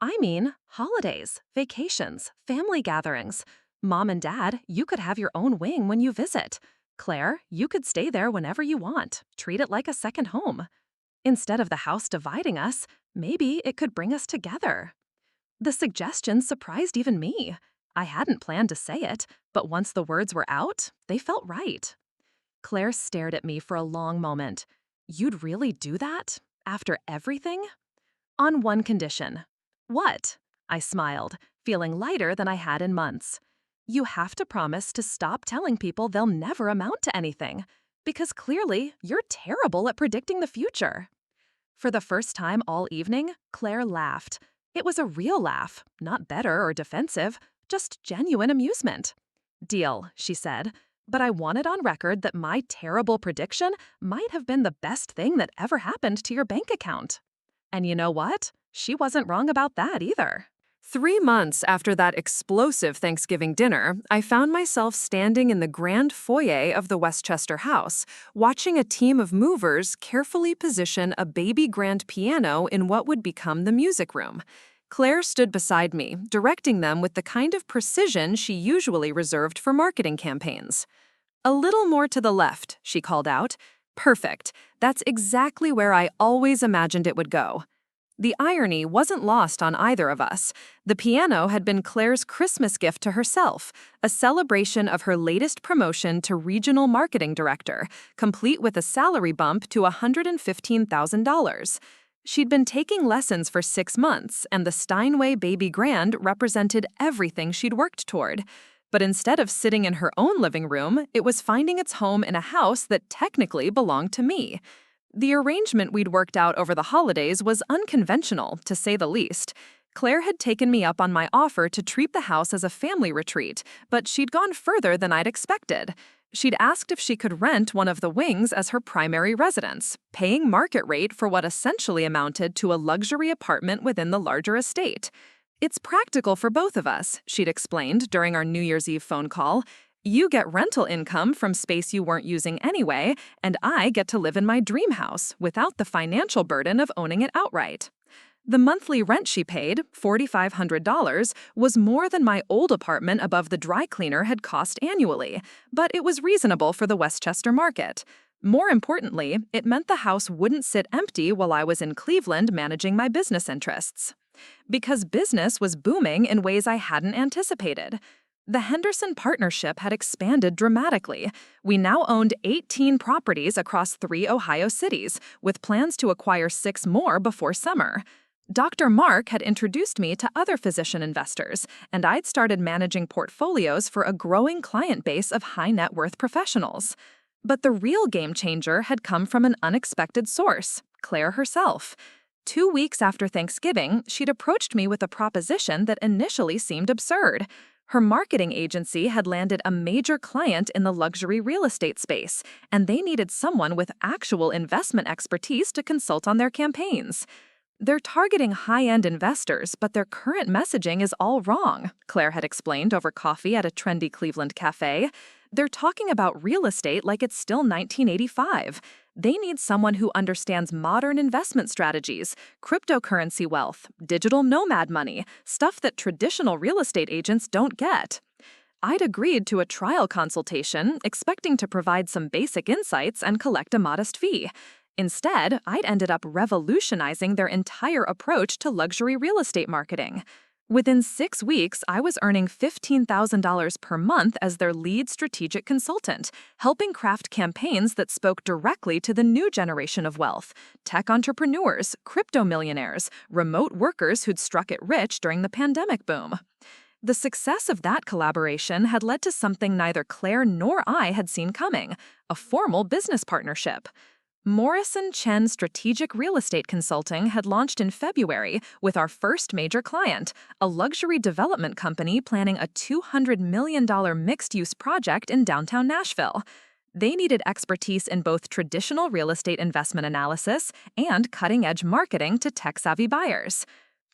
B: I mean holidays, vacations, family gatherings. Mom and Dad, you could have your own wing when you visit. Claire, you could stay there whenever you want. Treat it like a second home. Instead of the house dividing us, maybe it could bring us together. The suggestion surprised even me. I hadn't planned to say it, but once the words were out, they felt right. Claire stared at me for a long moment. You'd really do that? After everything? On one condition. What? I smiled, feeling lighter than I had in months. You have to promise to stop telling people they'll never amount to anything, because clearly you're terrible at predicting the future. For the first time all evening, Claire laughed. It was a real laugh, not bitter or defensive, just genuine amusement. Deal, she said, But I wanted on record that my terrible prediction might have been the best thing that ever happened to your bank account. And you know what? She wasn't wrong about that either.
A: 3 months after that explosive Thanksgiving dinner, I found myself standing in the grand foyer of the Westchester house, watching a team of movers carefully position a baby grand piano in what would become the music room. Claire stood beside me, directing them with the kind of precision she usually reserved for marketing campaigns. "A little more to the left," she called out. "Perfect. That's exactly where I always imagined it would go." The irony wasn't lost on either of us. The piano had been Claire's Christmas gift to herself, a celebration of her latest promotion to regional marketing director, complete with a salary bump to $115,000. She'd been taking lessons for 6 months, and the Steinway Baby Grand represented everything she'd worked toward. But instead of sitting in her own living room, it was finding its home in a house that technically belonged to me. The arrangement we'd worked out over the holidays was unconventional, to say the least. Claire had taken me up on my offer to treat the house as a family retreat, but she'd gone further than I'd expected. She'd asked if she could rent one of the wings as her primary residence, paying market rate for what essentially amounted to a luxury apartment within the larger estate. "It's practical for both of us," she'd explained during our New Year's Eve phone call. "You get rental income from space you weren't using anyway, and I get to live in my dream house without the financial burden of owning it outright." The monthly rent she paid, $4,500, was more than my old apartment above the dry cleaner had cost annually, but it was reasonable for the Westchester market. More importantly, it meant the house wouldn't sit empty while I was in Cleveland managing my business interests. Because business was booming in ways I hadn't anticipated. The Henderson partnership had expanded dramatically. We now owned 18 properties across 3 Ohio cities, with plans to acquire 6 more before summer. Dr. Mark had introduced me to other physician investors, and I'd started managing portfolios for a growing client base of high-net-worth professionals. But the real game changer had come from an unexpected source, Claire herself. 2 weeks after Thanksgiving, she'd approached me with a proposition that initially seemed absurd. Her marketing agency had landed a major client in the luxury real estate space, and they needed someone with actual investment expertise to consult on their campaigns. "They're targeting high-end investors, but their current messaging is all wrong," Claire had explained over coffee at a trendy Cleveland cafe. "They're talking about real estate like it's still 1985. They need someone who understands modern investment strategies, cryptocurrency wealth, digital nomad money, stuff that traditional real estate agents don't get." I'd agreed to a trial consultation, expecting to provide some basic insights and collect a modest fee. Instead, I'd ended up revolutionizing their entire approach to luxury real estate marketing. Within 6 weeks, I was earning $15,000 per month as their lead strategic consultant, helping craft campaigns that spoke directly to the new generation of wealth: tech entrepreneurs, crypto millionaires, remote workers who'd struck it rich during the pandemic boom. The success of that collaboration had led to something neither Claire nor I had seen coming: a formal business partnership. Morrison Chen Strategic Real Estate Consulting had launched in February with our first major client, a luxury development company planning a $200 million mixed-use project in downtown Nashville. They needed expertise in both traditional real estate investment analysis and cutting-edge marketing to tech-savvy buyers.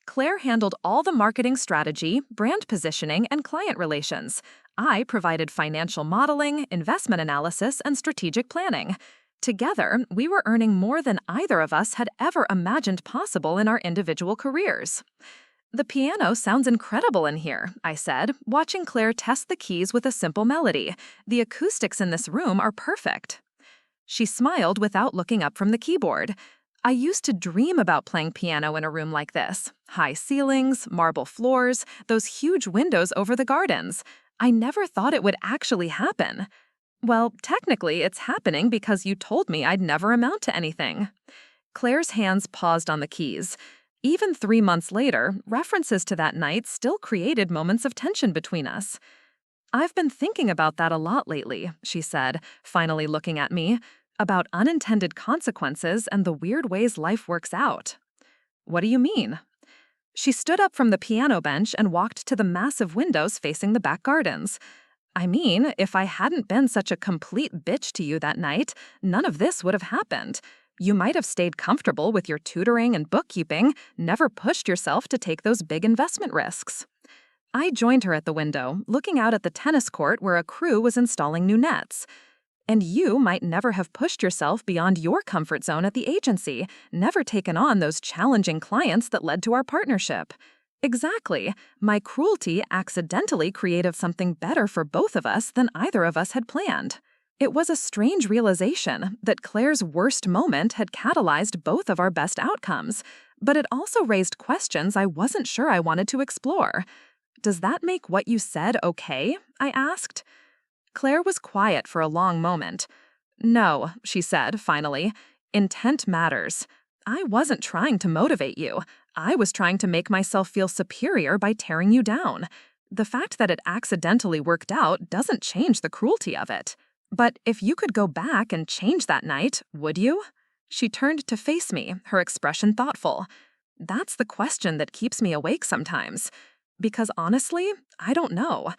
A: Claire handled all the marketing strategy, brand positioning, and client relations. I provided financial modeling, investment analysis, and strategic planning. Together, we were earning more than either of us had ever imagined possible in our individual careers. "The piano sounds incredible in here," I said, watching Claire test the keys with a simple melody. "The acoustics in this room are perfect." She smiled without looking up from the keyboard. "I used to dream about playing piano in a room like this. High ceilings, marble floors, those huge windows over the gardens. I never thought it would actually happen." "Well, technically, it's happening because you told me I'd never amount to anything." Claire's hands paused on the keys. Even 3 months later, references to that night still created moments of tension between us. "I've been thinking about that a lot lately," she said, finally looking at me, "about unintended consequences and the weird ways life works out." "What do you mean?" She stood up from the piano bench and walked to the massive windows facing the back gardens. I mean, if I hadn't been such a complete bitch to you that night, none of this would have happened. You might have stayed comfortable with your tutoring and bookkeeping, never pushed yourself to take those big investment risks. I joined her at the window, looking out at the tennis court where a crew was installing new nets. And you might never have pushed yourself beyond your comfort zone at the agency, never taken on those challenging clients that led to our partnership. Exactly. My cruelty accidentally created something better for both of us than either of us had planned. It was a strange realization that Claire's worst moment had catalyzed both of our best outcomes, but it also raised questions I wasn't sure I wanted to explore. Does that make what you said okay? I asked. Claire was quiet for a long moment. No, she said, finally. Intent matters. I wasn't trying to motivate you. I was trying to make myself feel superior by tearing you down. The fact that it accidentally worked out doesn't change the cruelty of it. But if you could go back and change that night, would you? She turned to face me, her expression thoughtful. That's the question that keeps me awake sometimes. Because honestly, I don't know.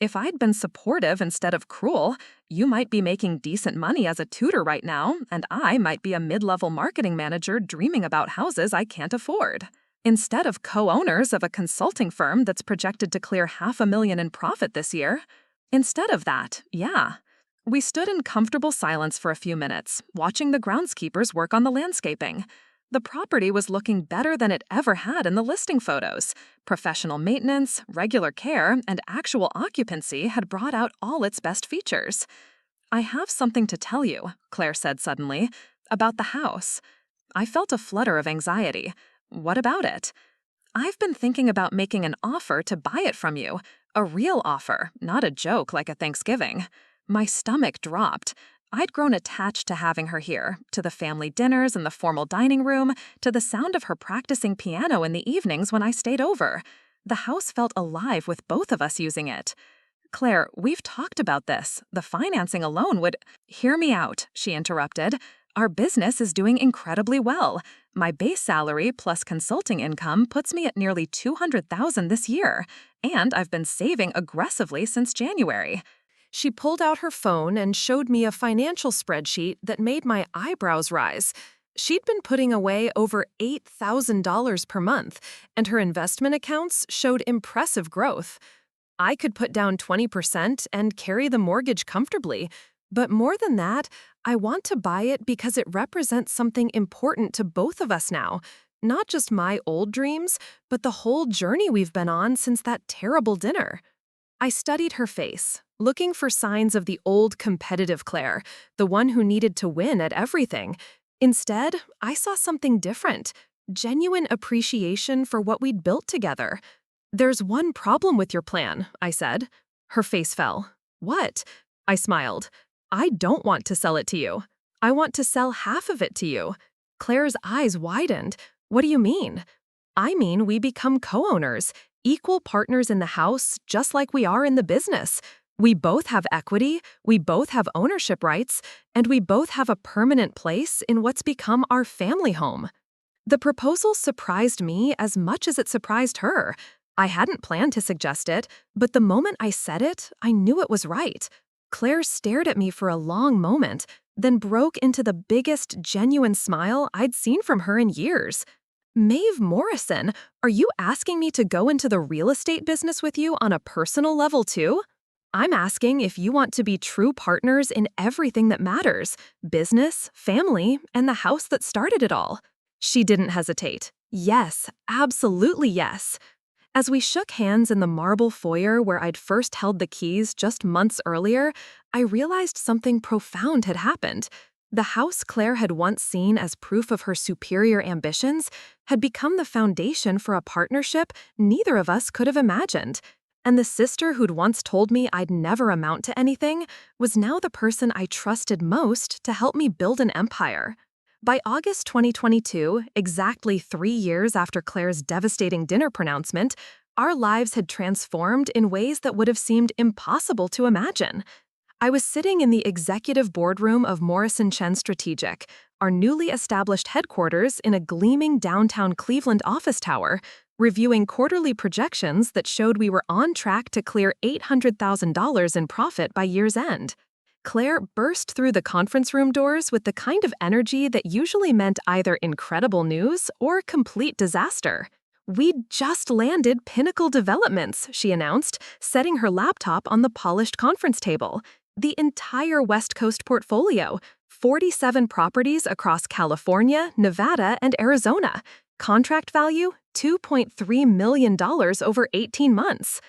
A: If I'd been supportive instead of cruel, you might be making decent money as a tutor right now, and I might be a mid-level marketing manager dreaming about houses I can't afford. Instead of co-owners of a consulting firm that's projected to clear $500,000 in profit this year. Instead of that, yeah. We stood in comfortable silence for a few minutes, watching the groundskeepers work on the landscaping. The property was looking better than it ever had in the listing photos. Professional maintenance, regular care, and actual occupancy had brought out all its best features. I have something to tell you, Claire said suddenly, about the house. I felt a flutter of anxiety. What about it? I've been thinking about making an offer to buy it from you. A real offer, not a joke like a Thanksgiving. My stomach dropped. I'd grown attached to having her here, to the family dinners and the formal dining room, to the sound of her practicing piano in the evenings when I stayed over. The house felt alive with both of us using it. Claire, we've talked about this. The financing alone would— Hear me out, she interrupted. Our business is doing incredibly well. My base salary plus consulting income puts me at nearly $200,000 this year, and I've been saving aggressively since January. She pulled out her phone and showed me a financial spreadsheet that made my eyebrows rise. She'd been putting away over $8,000 per month, and her investment accounts showed impressive growth. I could put down 20% and carry the mortgage comfortably, but more than that, I want to buy it because it represents something important to both of us now. Not just my old dreams, but the whole journey we've been on since that terrible dinner. I studied her face, looking for signs of the old competitive Claire, the one who needed to win at everything. Instead, I saw something different, genuine appreciation for what we'd built together. There's one problem with your plan, I said. Her face fell. What? I smiled. I don't want to sell it to you. I want to sell half of it to you. Claire's eyes widened. What do you mean? I mean we become co-owners, equal partners in the house, just like we are in the business. We both have equity, we both have ownership rights, and we both have a permanent place in what's become our family home. The proposal surprised me as much as it surprised her. I hadn't planned to suggest it, but the moment I said it, I knew it was right. Claire stared at me for a long moment, then broke into the biggest, genuine smile I'd seen from her in years. Maeve Morrison, are you asking me to go into the real estate business with you on a personal level too? I'm asking if you want to be true partners in everything that matters, business, family, and the house that started it all. She didn't hesitate. Yes, absolutely yes. As we shook hands in the marble foyer where I'd first held the keys just months earlier, I realized something profound had happened. The house Claire had once seen as proof of her superior ambitions had become the foundation for a partnership neither of us could have imagined. And the sister who'd once told me I'd never amount to anything was now the person I trusted most to help me build an empire. By August 2022, exactly 3 years after Claire's devastating dinner pronouncement, our lives had transformed in ways that would have seemed impossible to imagine. I was sitting in the executive boardroom of Morrison Chen Strategic, our newly established headquarters in a gleaming downtown Cleveland office tower,
B: reviewing quarterly projections that showed we were on track to clear $800,000 in profit by year's end. Claire burst through the conference room doors with the kind of energy that usually meant either incredible news or complete disaster. "We'd just landed Pinnacle Developments," she announced, setting her laptop on the polished conference table. The entire West Coast portfolio, 47 properties across California, Nevada, and Arizona. Contract value, $2.3 million over 18 months.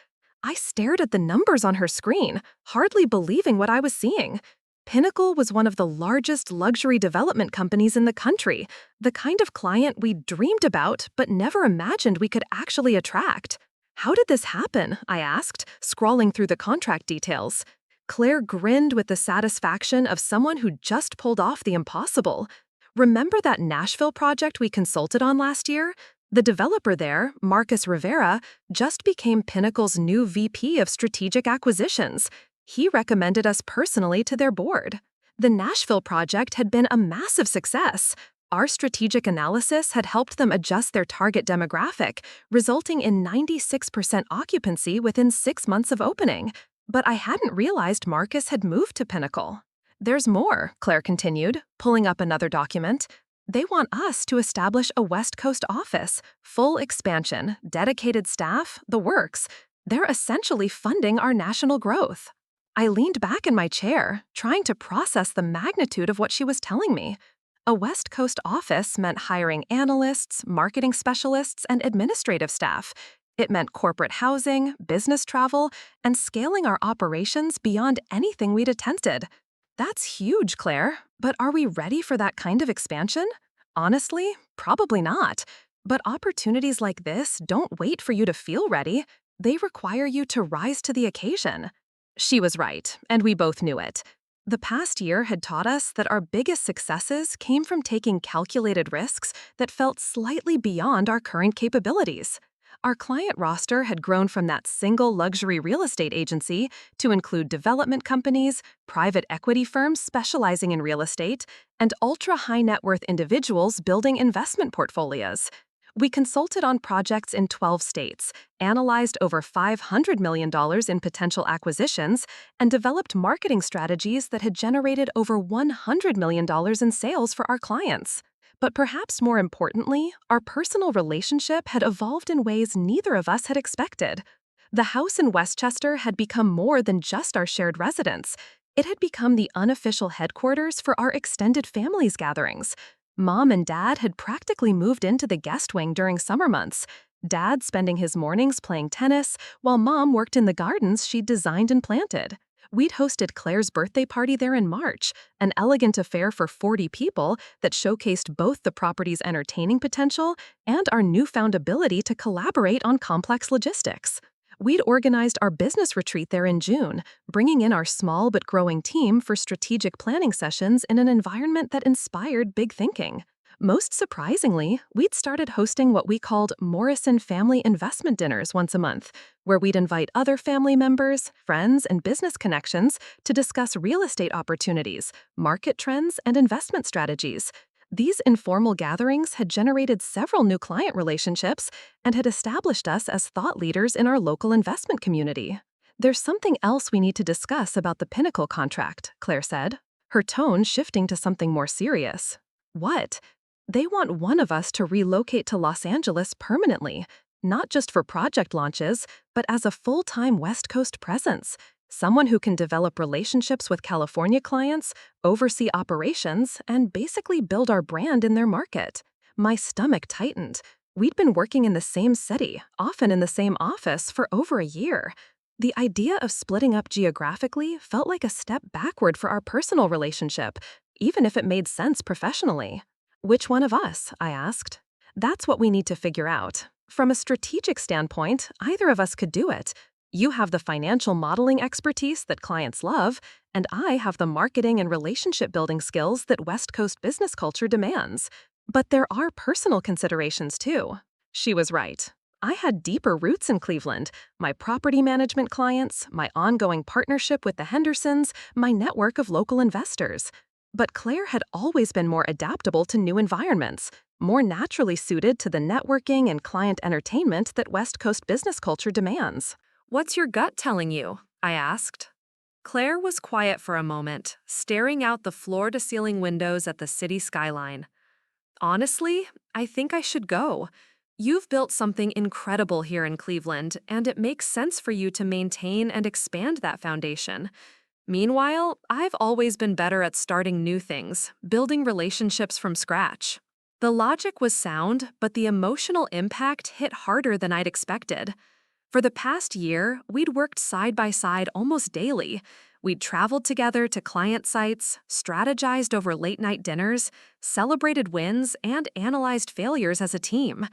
B: I stared at the numbers on her screen, hardly believing what I was seeing. Pinnacle was one of the largest luxury development companies in the country, the kind of client we dreamed about but never imagined we could actually attract. "How did this happen?" I asked, scrolling through the contract details. Claire grinned with the satisfaction of someone who just pulled off the impossible. "Remember that Nashville project we consulted on last year? The developer there, Marcus Rivera, just became Pinnacle's new VP of Strategic Acquisitions. He recommended us personally to their board. The Nashville project had been a massive success. Our strategic analysis had helped them adjust their target demographic, resulting in 96% occupancy within 6 months of opening. But I hadn't realized Marcus had moved to Pinnacle." "There's more," Claire continued, pulling up another document. "They want us to establish a West Coast office, full expansion, dedicated staff, the works. They're essentially funding our national growth." I leaned back in my chair, trying to process the magnitude of what she was telling me. A West Coast office meant hiring analysts, marketing specialists, and administrative staff. It meant corporate housing, business travel, and scaling our operations beyond anything we'd attempted. "That's huge, Claire, but are we ready for that kind of expansion?" "Honestly, probably not. But opportunities like this don't wait for you to feel ready. They require you to rise to the occasion." She was right, and we both knew it. The past year had taught us that our biggest successes came from taking calculated risks that felt slightly beyond our current capabilities. Our client roster had grown from that single luxury real estate agency to include development companies, private equity firms specializing in real estate, and ultra-high net worth individuals building investment portfolios. We consulted on projects in 12 states, analyzed over $500 million in potential acquisitions, and developed marketing strategies that had generated over $100 million in sales for our clients. But perhaps more importantly, our personal relationship had evolved in ways neither of us had expected. The house in Westchester had become more than just our shared residence. It had become the unofficial headquarters for our extended family's gatherings. Mom and Dad had practically moved into the guest wing during summer months, Dad spending his mornings playing tennis, while Mom worked in the gardens she'd designed and planted. We'd hosted Claire's birthday party there in March, an elegant affair for 40 people that showcased both the property's entertaining potential and our newfound ability to collaborate on complex logistics. We'd organized our business retreat there in June, bringing in our small but growing team for strategic planning sessions in an environment that inspired big thinking. Most surprisingly, we'd started hosting what we called Morrison Family Investment Dinners once a month, where we'd invite other family members, friends, and business connections to discuss real estate opportunities, market trends, and investment strategies. These informal gatherings had generated several new client relationships and had established us as thought leaders in our local investment community. "There's something else we need to discuss about the Pinnacle contract," Claire said, her tone shifting to something more serious. "What?" "They want one of us to relocate to Los Angeles permanently, not just for project launches, but as a full-time West Coast presence. Someone who can develop relationships with California clients, oversee operations, and basically build our brand in their market." My stomach tightened. We'd been working in the same city, often in the same office, for over a year. The idea of splitting up geographically felt like a step backward for our personal relationship, even if it made sense professionally. "Which one of us?" I asked. "That's what we need to figure out. From a strategic standpoint, either of us could do it. You have the financial modeling expertise that clients love, and I have the marketing and relationship building skills that West Coast business culture demands. But there are personal considerations too." She was right. I had deeper roots in Cleveland, my property management clients, my ongoing partnership with the Hendersons, my network of local investors. But Claire had always been more adaptable to new environments. more naturally suited to the networking and client entertainment that West Coast business culture demands.
A: What's your gut telling you? I asked. Claire was quiet for a moment, staring out the floor-to-ceiling windows at the city skyline. Honestly, I think I should go. You've built something incredible here in Cleveland, and it makes sense for you to maintain and expand that foundation. Meanwhile, I've always been better at starting new things, building relationships from scratch. The logic was sound, but the emotional impact hit harder than I'd expected. For the past year, we'd worked side by side almost daily. We'd traveled together to client sites, strategized over late-night dinners, celebrated wins, and analyzed failures as a team.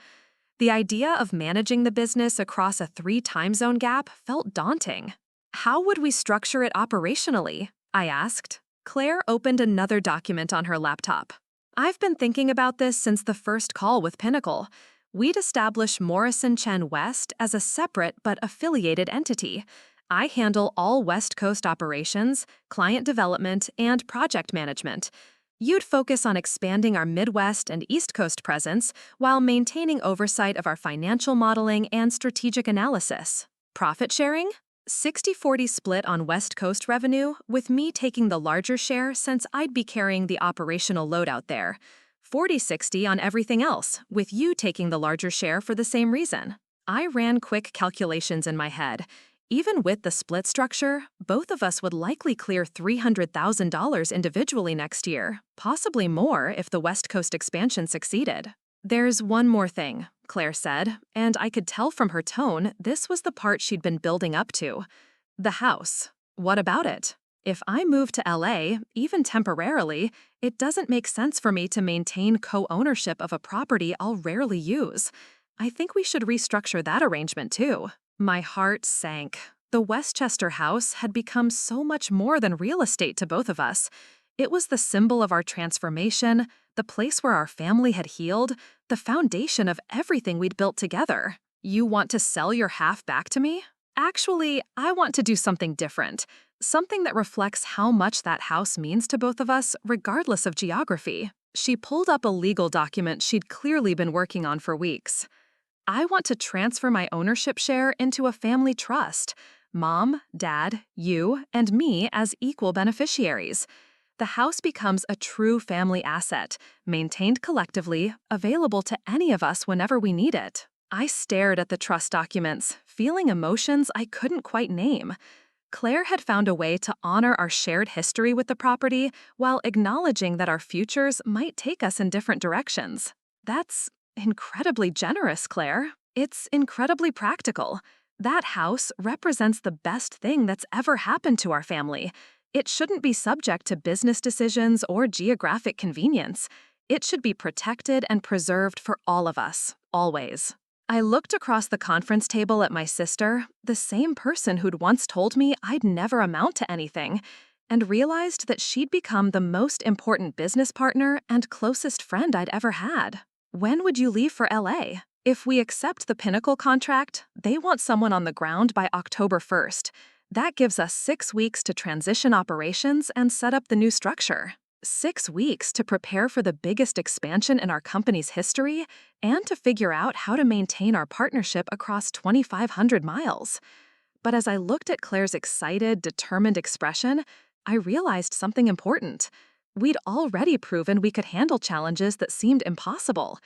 A: The idea of managing the business across a 3-time-zone gap felt daunting. How would we structure it operationally? I asked. Claire opened another document on her laptop. I've been thinking about this since the first call with Pinnacle. We'd establish Morrison Chen West as a separate but affiliated entity. I handle all West Coast operations, client development, and project management. You'd focus on expanding our Midwest and East Coast presence while maintaining oversight of our financial modeling and strategic analysis. Profit sharing? 60-40 split on West Coast revenue, with me taking the larger share since I'd be carrying the operational load out there. 40-60 on everything else, with you taking the larger share for the same reason. I ran quick calculations in my head. Even with the split structure, both of us would likely clear $300,000 individually next year, possibly more if the West Coast expansion succeeded. There's one more thing, Claire said, and I could tell from her tone this was the part she'd been building up to. The house. What about it? If I move to LA, even temporarily, it doesn't make sense for me to maintain co-ownership of a property I'll rarely use. I think we should restructure that arrangement too. My heart sank. The Westchester house had become so much more than real estate to both of us. It was the symbol of our transformation, the place where our family had healed, the foundation of everything we'd built together. You want to sell your half back to me? Actually, I want to do something different. Something that reflects how much that house means to both of us, regardless of geography. She pulled up a legal document she'd clearly been working on for weeks. I want to transfer my ownership share into a family trust. Mom, Dad, you, and me as equal beneficiaries. The house becomes a true family asset, maintained collectively, available to any of us whenever we need it. I stared at the trust documents, feeling emotions I couldn't quite name. Claire had found a way to honor our shared history with the property while acknowledging that our futures might take us in different directions. That's incredibly generous, Claire. It's incredibly practical. That house represents the best thing that's ever happened to our family. It shouldn't be subject to business decisions or geographic convenience. It should be protected and preserved for all of us, always. I looked across the conference table at my sister, the same person who'd once told me I'd never amount to anything, and realized that she'd become the most important business partner and closest friend I'd ever had. When would you leave for LA? If we accept the Pinnacle contract, they want someone on the ground by October 1st. That gives us 6 weeks to transition operations and set up the new structure. 6 weeks to prepare for the biggest expansion in our company's history and to figure out how to maintain our partnership across 2,500 miles. But as I looked at Claire's excited, determined expression, I realized something important. We'd already proven we could handle challenges that seemed impossible.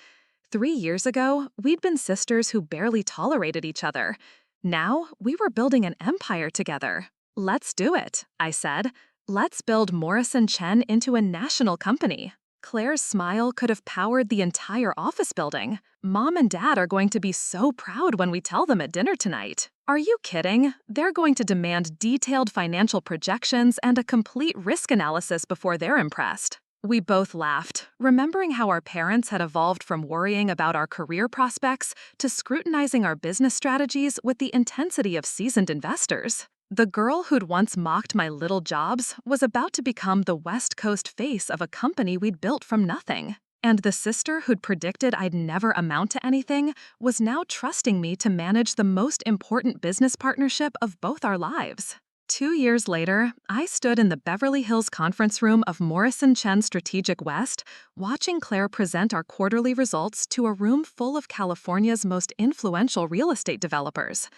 A: 3 years ago, we'd been sisters who barely tolerated each other. Now, we were building an empire together. Let's do it, I said. Let's build Morrison Chen into a national company. Claire's smile could have powered the entire office building. Mom and Dad are going to be so proud when we tell them at dinner tonight. Are you kidding? They're going to demand detailed financial projections and a complete risk analysis before they're impressed. We both laughed, remembering how our parents had evolved from worrying about our career prospects to scrutinizing our business strategies with the intensity of seasoned investors. The girl who'd once mocked my little jobs was about to become the West Coast face of a company we'd built from nothing. And the sister who'd predicted I'd never amount to anything was now trusting me to manage the most important business partnership of both our lives.
B: 2 years later, I stood in the Beverly Hills conference room of Morrison Chen Strategic West, watching Claire present our quarterly results to a room full of California's most influential real estate developers.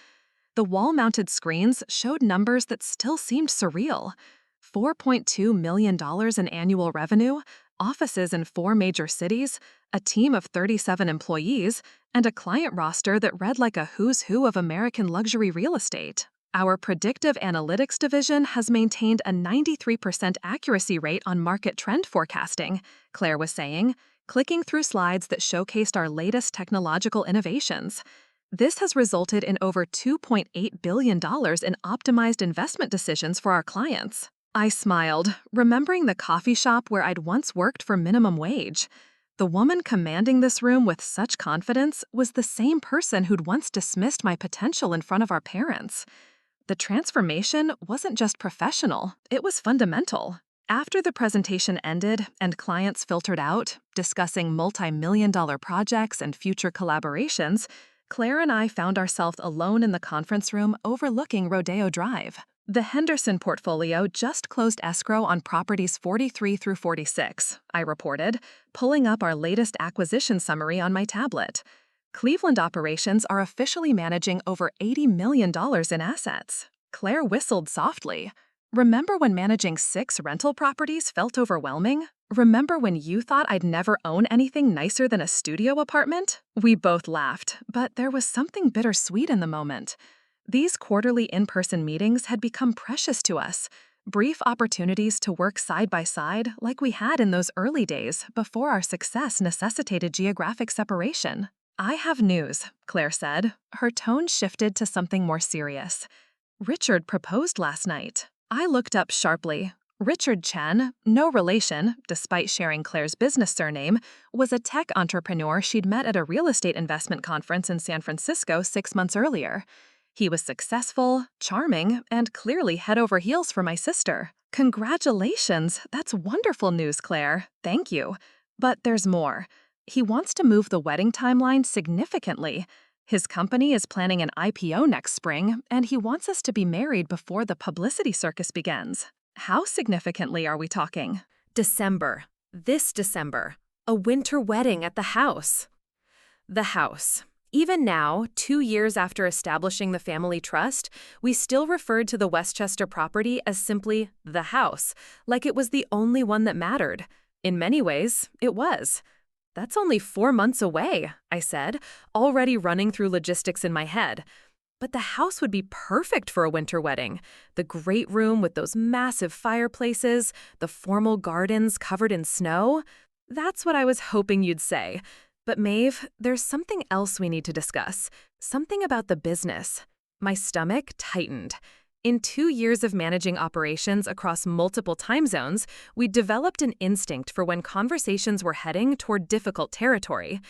B: The wall-mounted screens showed numbers that still seemed surreal. $4.2 million in annual revenue, offices in 4 major cities, a team of 37 employees, and a client roster that read like a who's who of American luxury real estate. Our predictive analytics division has maintained a 93% accuracy rate on market trend forecasting, Claire was saying, clicking through slides that showcased our latest technological innovations. This has resulted in over $2.8 billion in optimized investment decisions for our clients. I smiled, remembering the coffee shop where I'd once worked for minimum wage. The woman commanding this room with such confidence was the same person who'd once dismissed my potential in front of our parents. The transformation wasn't just professional, it was fundamental. After the presentation ended and clients filtered out, discussing multi-million-dollar projects and future collaborations, Claire and I found ourselves alone in the conference room overlooking Rodeo Drive. The Henderson portfolio just closed escrow on properties 43 through 46, I reported, pulling up our latest acquisition summary on my tablet. Cleveland operations are officially managing over $80 million in assets. Claire whistled softly. Remember when managing 6 rental properties felt overwhelming? Remember when you thought I'd never own anything nicer than a studio apartment? We both laughed, but there was something bittersweet in the moment. These quarterly in-person meetings had become precious to us, brief opportunities to work side by side like we had in those early days before our success necessitated geographic separation. I have news, Claire said. Her tone shifted to something more serious. Richard proposed last night. I looked up sharply. Richard Chen, no relation, despite sharing Claire's business surname, was a tech entrepreneur she'd met at a real estate investment conference in San Francisco 6 months earlier. He was successful, charming, and clearly head over heels for my sister. Congratulations! That's wonderful news, Claire. Thank you. But there's more. He wants to move the wedding timeline significantly. His company is planning an IPO next spring, and he wants us to be married before the publicity circus begins. How significantly are we talking?
A: December. This December. A winter wedding at the house. The house. Even now, 2 years after establishing the family trust, we still referred to the Westchester property as simply the house, like it was the only one that mattered. In many ways, it was. That's only 4 months away, I said, already running through logistics in my head. But the house would be perfect for a winter wedding. The great room with those massive fireplaces, the formal gardens covered in snow. That's what I was hoping you'd say. But Maeve, there's something else we need to discuss. Something about the business. My stomach tightened. In 2 years of managing operations across multiple time zones, we developed an instinct for when conversations were heading toward difficult territory.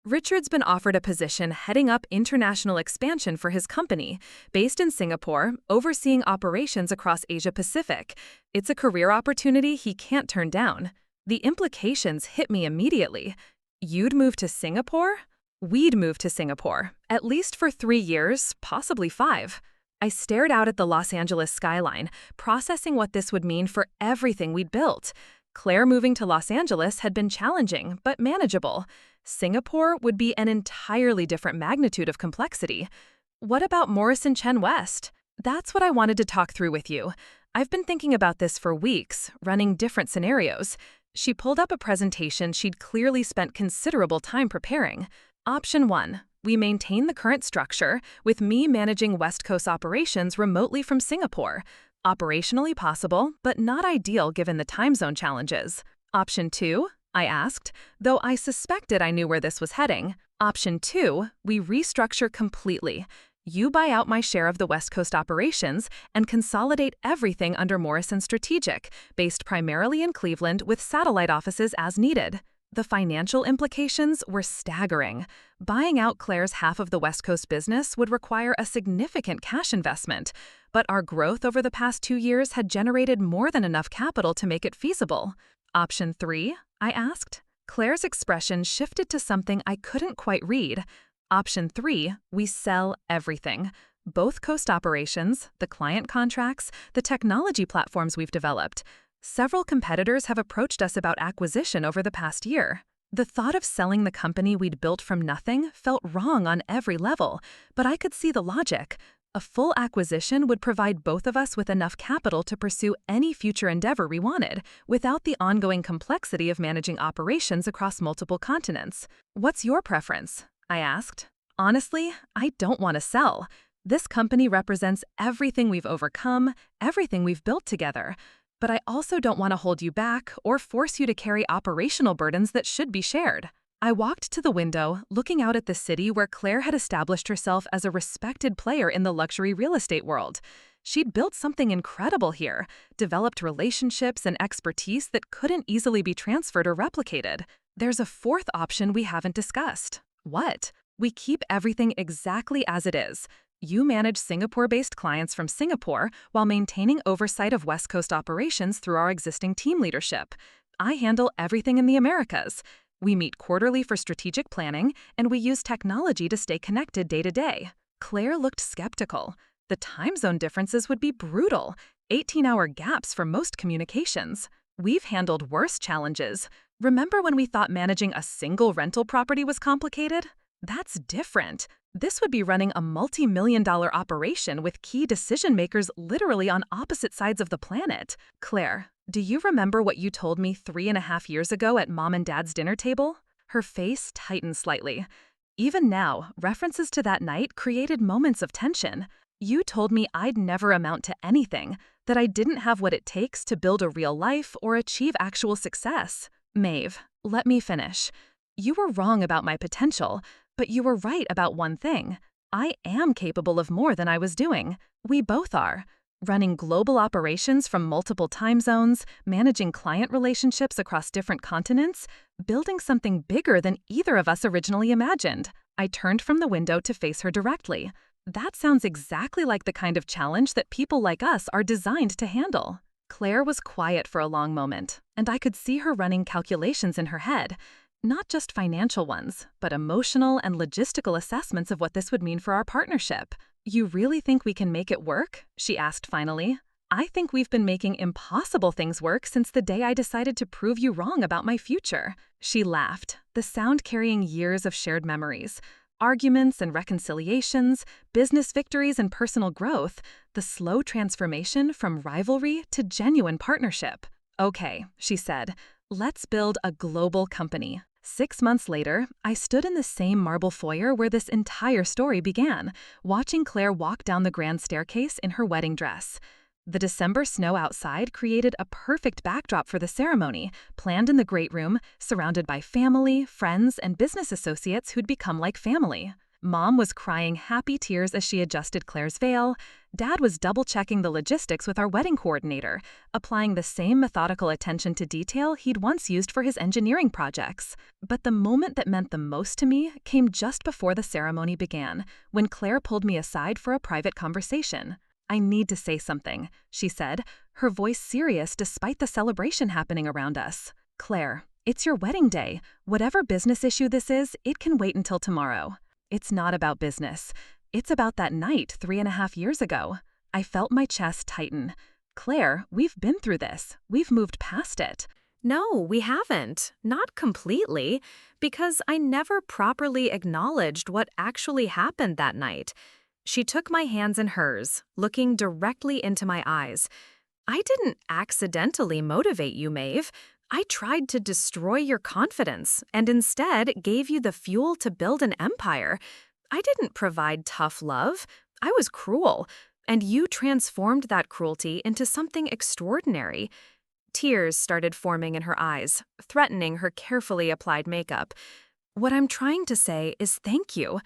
A: Richard's been offered a position heading up international expansion for his company, based in Singapore, overseeing operations across Asia Pacific. It's a career opportunity he can't turn down. The implications hit me immediately. You'd move to Singapore? We'd move to Singapore, at least for 3 years, possibly 5. I stared out at the Los Angeles skyline, processing what this would mean for everything we'd built. Claire moving to Los Angeles had been challenging, but manageable. Singapore would be an entirely different magnitude of complexity. What about Morrison Chen West? That's what I wanted to talk through with you. I've been thinking about this for weeks, running different scenarios. She pulled up a presentation she'd clearly spent considerable time preparing. Option 1. We maintain the current structure, with me managing West Coast operations remotely from Singapore. Operationally possible, but not ideal given the time zone challenges. Option 2, I asked, though I suspected I knew where this was heading. Option 2, we restructure completely. You buy out my share of the West Coast operations and consolidate everything under Morrison Strategic, based primarily in Cleveland with satellite offices as needed. The financial implications were staggering. Buying out Claire's half of the West Coast business would require a significant cash investment, but our growth over the past 2 years had generated more than enough capital to make it feasible. Option 3, I asked. Claire's expression shifted to something I couldn't quite read. Option 3, we sell everything.
B: Both Coast operations, the client contracts, the technology platforms we've developed. Several competitors have approached us about acquisition over the past year. The thought of selling the company we'd built from nothing felt wrong on every level, but I could see the logic. A full acquisition would provide both of us with enough capital to pursue any future endeavor we wanted, without the ongoing complexity of managing operations across multiple continents. What's your preference? I asked. Honestly, I don't want to sell. This company represents everything we've overcome, everything we've built together. But I also don't want to hold you back or force you to carry operational burdens that should be shared. I walked to the window, looking out at the city where Claire had established herself as a respected player in the luxury real estate world. She'd built something incredible here, developed relationships and expertise that couldn't easily be transferred or replicated. There's a fourth option we haven't discussed. What? We keep everything exactly as it is. You manage Singapore-based clients from Singapore while maintaining oversight of West Coast operations through our existing team leadership. I handle everything in the Americas. We meet quarterly for strategic planning, and we use technology to stay connected day to day. Claire looked skeptical. The time zone differences would be brutal, 18-hour gaps for most communications. We've handled worse challenges. Remember when we thought managing a single rental property was complicated? That's different. This would be running a multi-million-dollar operation with key decision-makers literally on opposite sides of the planet. Claire, do you remember what you told me 3.5 years ago at Mom and Dad's dinner table? Her face tightened slightly. Even now, references to that night created moments of tension. You told me I'd never amount to anything, that I didn't have what it takes to build a real life or achieve actual success. Maeve, let me finish. You were wrong about my potential, but you were right about one thing. I am capable of more than I was doing. We both are. Running global operations from multiple time zones, managing client relationships across different continents, building something bigger than either of us originally imagined. I turned from the window to face her directly. That sounds exactly like the kind of challenge that people like us are designed to handle. Claire was quiet for a long moment, and I could see her running calculations in her head. Not just financial ones, but emotional and logistical assessments of what this would mean for our partnership. You really think we can make it work? She asked finally. I think we've been making impossible things work since the day I decided to prove you wrong about my future. She laughed, the sound carrying years of shared memories. Arguments and reconciliations, business victories and personal growth, the slow transformation from rivalry to genuine partnership. Okay, she said, let's build a global company. 6 months later, I stood in the same marble foyer where this entire story began, watching Claire walk down the grand staircase in her wedding dress. The December snow outside created a perfect backdrop for the ceremony, planned in the great room, surrounded by family, friends, and business associates who'd become like family. Mom was crying happy tears as she adjusted Claire's veil. Dad was double-checking the logistics with our wedding coordinator, applying the same methodical attention to detail he'd once used for his engineering projects. But the moment that meant the most to me came just before the ceremony began, when Claire pulled me aside for a private conversation. I need to say something, she said, her voice serious despite the celebration happening around us. Claire, it's your wedding day. Whatever business issue this is, it can wait until tomorrow. It's not about business. It's about that night 3.5 years ago. I felt my chest tighten. Claire, we've been through this. We've moved past it.
A: No, we haven't. Not completely, because I never properly acknowledged what actually happened that night. She took my hands in hers, looking directly into my eyes. I didn't accidentally motivate you, Maeve. I tried to destroy your confidence and instead gave you the fuel to build an empire. I didn't provide tough love. I was cruel, and you transformed that cruelty into something extraordinary. Tears started forming in her eyes, threatening her carefully applied makeup. What I'm trying to say is thank you.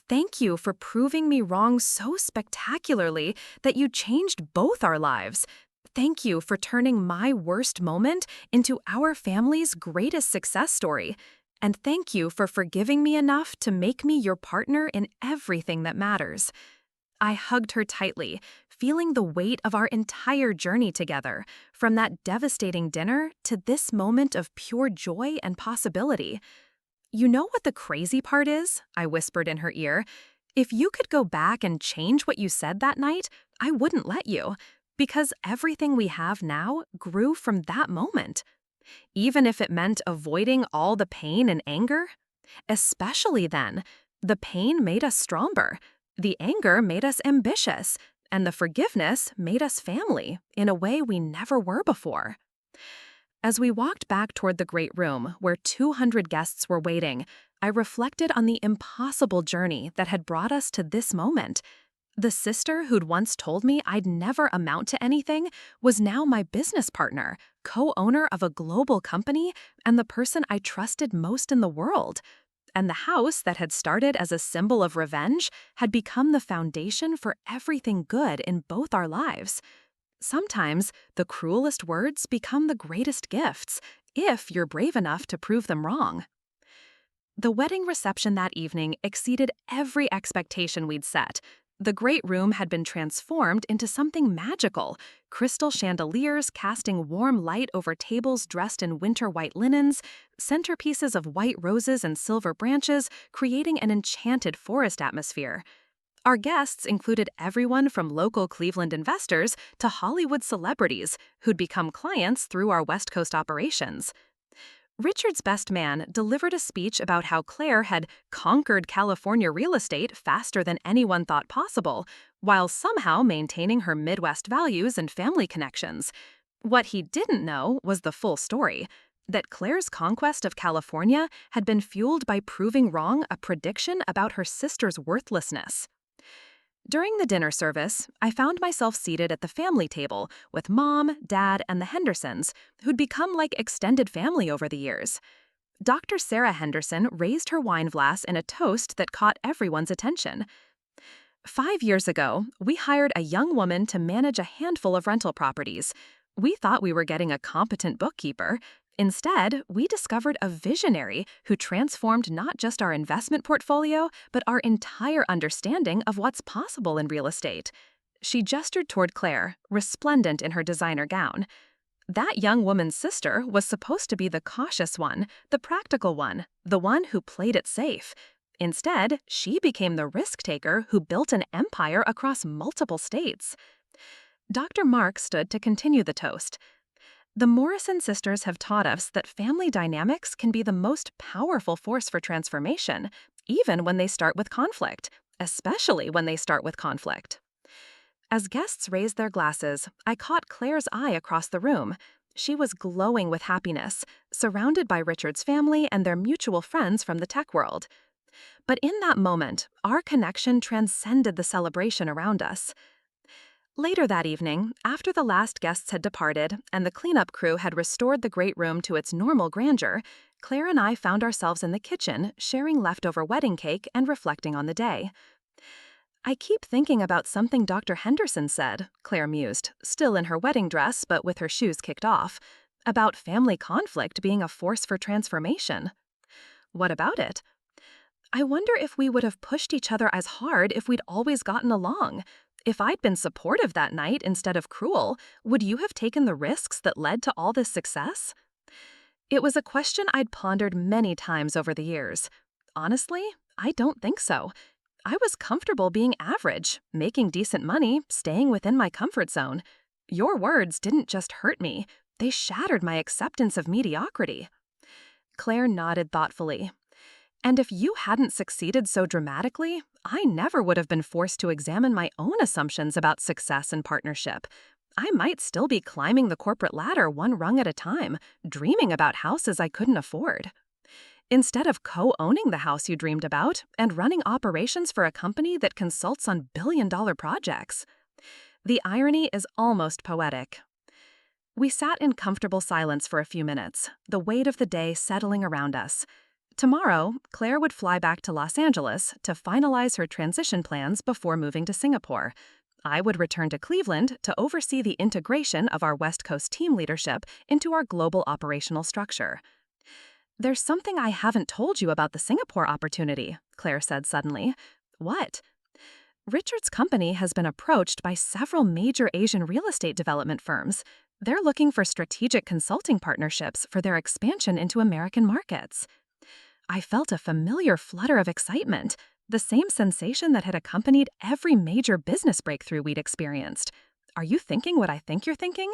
A: Thank you for proving me wrong so spectacularly that you changed both our lives. Thank you for turning my worst moment into our family's greatest success story. And thank you for forgiving me enough to make me your partner in everything that matters. I hugged her tightly, feeling the weight of our entire journey together, from that devastating dinner to this moment of pure joy and possibility. You know what the crazy part is? I whispered in her ear.
B: If you could go back and change what you said that night, I wouldn't let you, because everything we have now grew from that moment. Even if it meant avoiding all the pain and anger. Especially then, the pain made us stronger, the anger made us ambitious, and the forgiveness made us family in a way we never were before. As we walked back toward the great room where 200 guests were waiting, I reflected on the impossible journey that had brought us to this moment. The sister who'd once told me I'd never amount to anything was now my business partner, co-owner of a global company, and the person I trusted most in the world. And the house that had started as a symbol of revenge had become the foundation for everything good in both our lives. Sometimes the cruelest words become the greatest gifts, if you're brave enough to prove them wrong. The wedding reception that evening exceeded every expectation we'd set. The great room had been transformed into something magical, crystal chandeliers casting warm light over tables dressed in winter white linens, centerpieces of white roses and silver branches creating an enchanted forest atmosphere. Our guests included everyone from local Cleveland investors to Hollywood celebrities who'd become clients through our West Coast operations. Richard's best man delivered a speech about how Claire had conquered California real estate faster than anyone thought possible, while somehow maintaining her Midwest values and family connections. What he didn't know was the full story, that Claire's conquest of California had been fueled by proving wrong a prediction about her sister's worthlessness. During the dinner service, I found myself seated at the family table with Mom, Dad, and the Hendersons, who'd become like extended family over the years. Dr. Sarah Henderson raised her wine glass in a toast that caught everyone's attention. 5 years ago, we hired a young woman to manage a handful of rental properties. We thought we were getting a competent bookkeeper. Instead, we discovered a visionary who transformed not just our investment portfolio, but our entire understanding of what's possible in real estate. She gestured toward Claire, resplendent in her designer gown. That young woman's sister was supposed to be the cautious one, the practical one, the one who played it safe. Instead, she became the risk taker who built an empire across multiple states. Dr. Mark stood to continue the toast. The Morrison sisters have taught us that family dynamics can be the most powerful force for transformation, even when they start with conflict, especially when they start with conflict. As guests raised their glasses, I caught Claire's eye across the room. She was glowing with happiness, surrounded by Richard's family and their mutual friends from the tech world. But in that moment, our connection transcended the celebration around us. Later that evening, after the last guests had departed and the cleanup crew had restored the great room to its normal grandeur, Claire and I found ourselves in the kitchen, sharing leftover wedding cake and reflecting on the day. I keep thinking about something Dr. Henderson said, Claire mused, still in her wedding dress but with her shoes kicked off, about family conflict being a force for transformation. What about it? I wonder if we would have pushed each other as hard if we'd always gotten along. If I'd been supportive that night instead of cruel, would you have taken the risks that led to all this success? It was a question I'd pondered many times over the years. Honestly, I don't think so. I was comfortable being average, making decent money, staying within my comfort zone. Your words didn't just hurt me, they shattered my acceptance of mediocrity. Claire nodded thoughtfully. And if you hadn't succeeded so dramatically, I never would have been forced to examine my own assumptions about success and partnership. I might still be climbing the corporate ladder one rung at a time, dreaming about houses I couldn't afford. Instead of co-owning the house you dreamed about and running operations for a company that consults on billion-dollar projects. The irony is almost poetic. We sat in comfortable silence for a few minutes, the weight of the day settling around us. Tomorrow, Claire would fly back to Los Angeles to finalize her transition plans before moving to Singapore. I would return to Cleveland to oversee the integration of our West Coast team leadership into our global operational structure. There's something I haven't told you about the Singapore opportunity, Claire said suddenly. What? Richard's company has been approached by several major Asian real estate development firms. They're looking for strategic consulting partnerships for their expansion into American markets. I felt a familiar flutter of excitement. The same sensation that had accompanied every major business breakthrough we'd experienced. Are you thinking what I think you're thinking?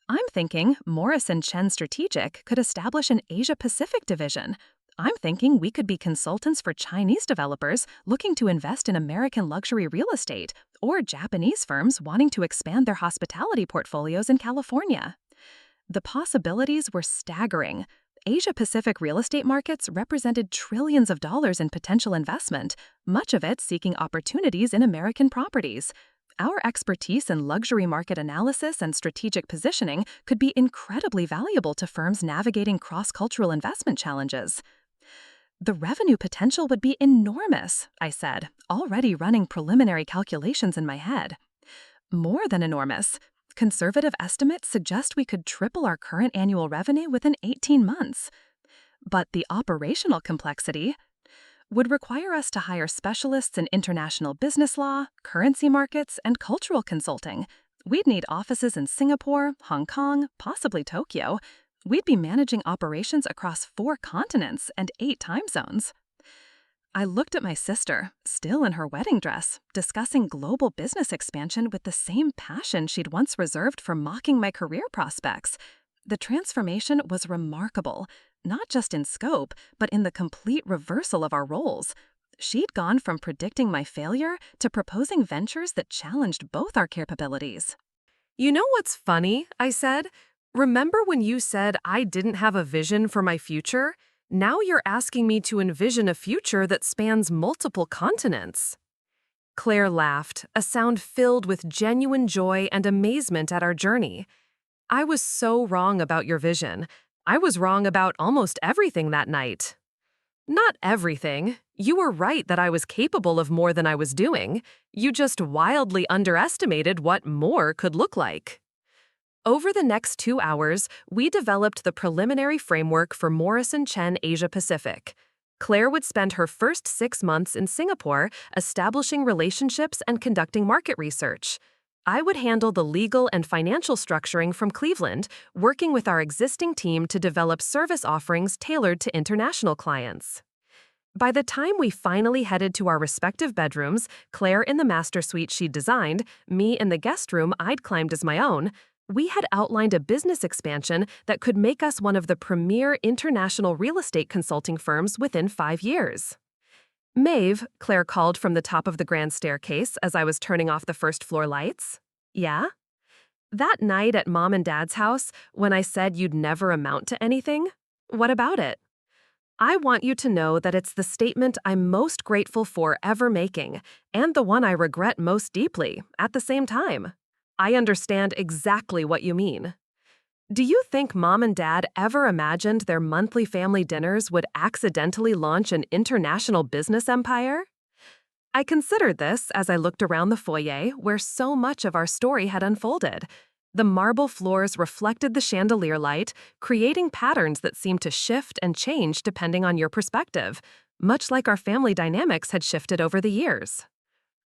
B: I'm thinking Morrison Chen Strategic could establish an Asia Pacific division. I'm thinking we could be consultants for Chinese developers looking to invest in American luxury real estate, or Japanese firms wanting to expand their hospitality portfolios in California. The possibilities were staggering. Asia Pacific real estate markets represented trillions of dollars in potential investment, much of it seeking opportunities in American properties. Our expertise in luxury market analysis and strategic positioning could be incredibly valuable to firms navigating cross-cultural investment challenges. The revenue potential would be enormous, I said, already running preliminary calculations in my head. More than enormous. Conservative estimates suggest we could triple our current annual revenue within 18 months. But the operational complexity would require us to hire specialists in international business law, currency markets, and cultural consulting. We'd need offices in Singapore, Hong Kong, possibly Tokyo. We'd be managing operations across 4 continents and 8 time zones. I looked at my sister, still in her wedding dress, discussing global business expansion with the same passion she'd once reserved for mocking my career prospects. The transformation was remarkable, not just in scope, but in the complete reversal of our roles. She'd gone from predicting my failure to proposing ventures that challenged both our capabilities.
A: You know what's funny? I said. Remember when you said I didn't have a vision for my future? Now you're asking me to envision a future that spans multiple continents. Claire laughed, a sound filled with genuine joy and amazement at our journey. I was so wrong about your vision. I was wrong about almost everything that night. Not everything. You were right that I was capable of more than I was doing. You just wildly underestimated what more could look like. Over the next 2 hours, we developed the preliminary framework for Morrison Chen Asia Pacific. Claire would spend her first 6 months in Singapore establishing relationships and conducting market research. I would handle the legal and financial structuring from Cleveland, working with our existing team to develop service offerings tailored to international clients. By the time we finally headed to our respective bedrooms, Claire in the master suite she'd designed, me in the guest room I'd climbed as my own, we had outlined a business expansion that could make us one of the premier international real estate consulting firms within 5 years. Maeve, Claire called from the top of the grand staircase as I was turning off the first floor lights. Yeah? That night at Mom and Dad's house, when I said you'd never amount to anything? What about it? I want you to know that it's the statement I'm most grateful for ever making, and the one I regret most deeply, at the same time. I understand exactly what you mean. Do you think Mom and Dad ever imagined their monthly family dinners would accidentally launch an international business empire? I considered this as I looked around the foyer where so much of our story had unfolded. The marble floors reflected the chandelier light, creating patterns that seemed to shift and change depending on your perspective, much like our family dynamics had shifted over the years.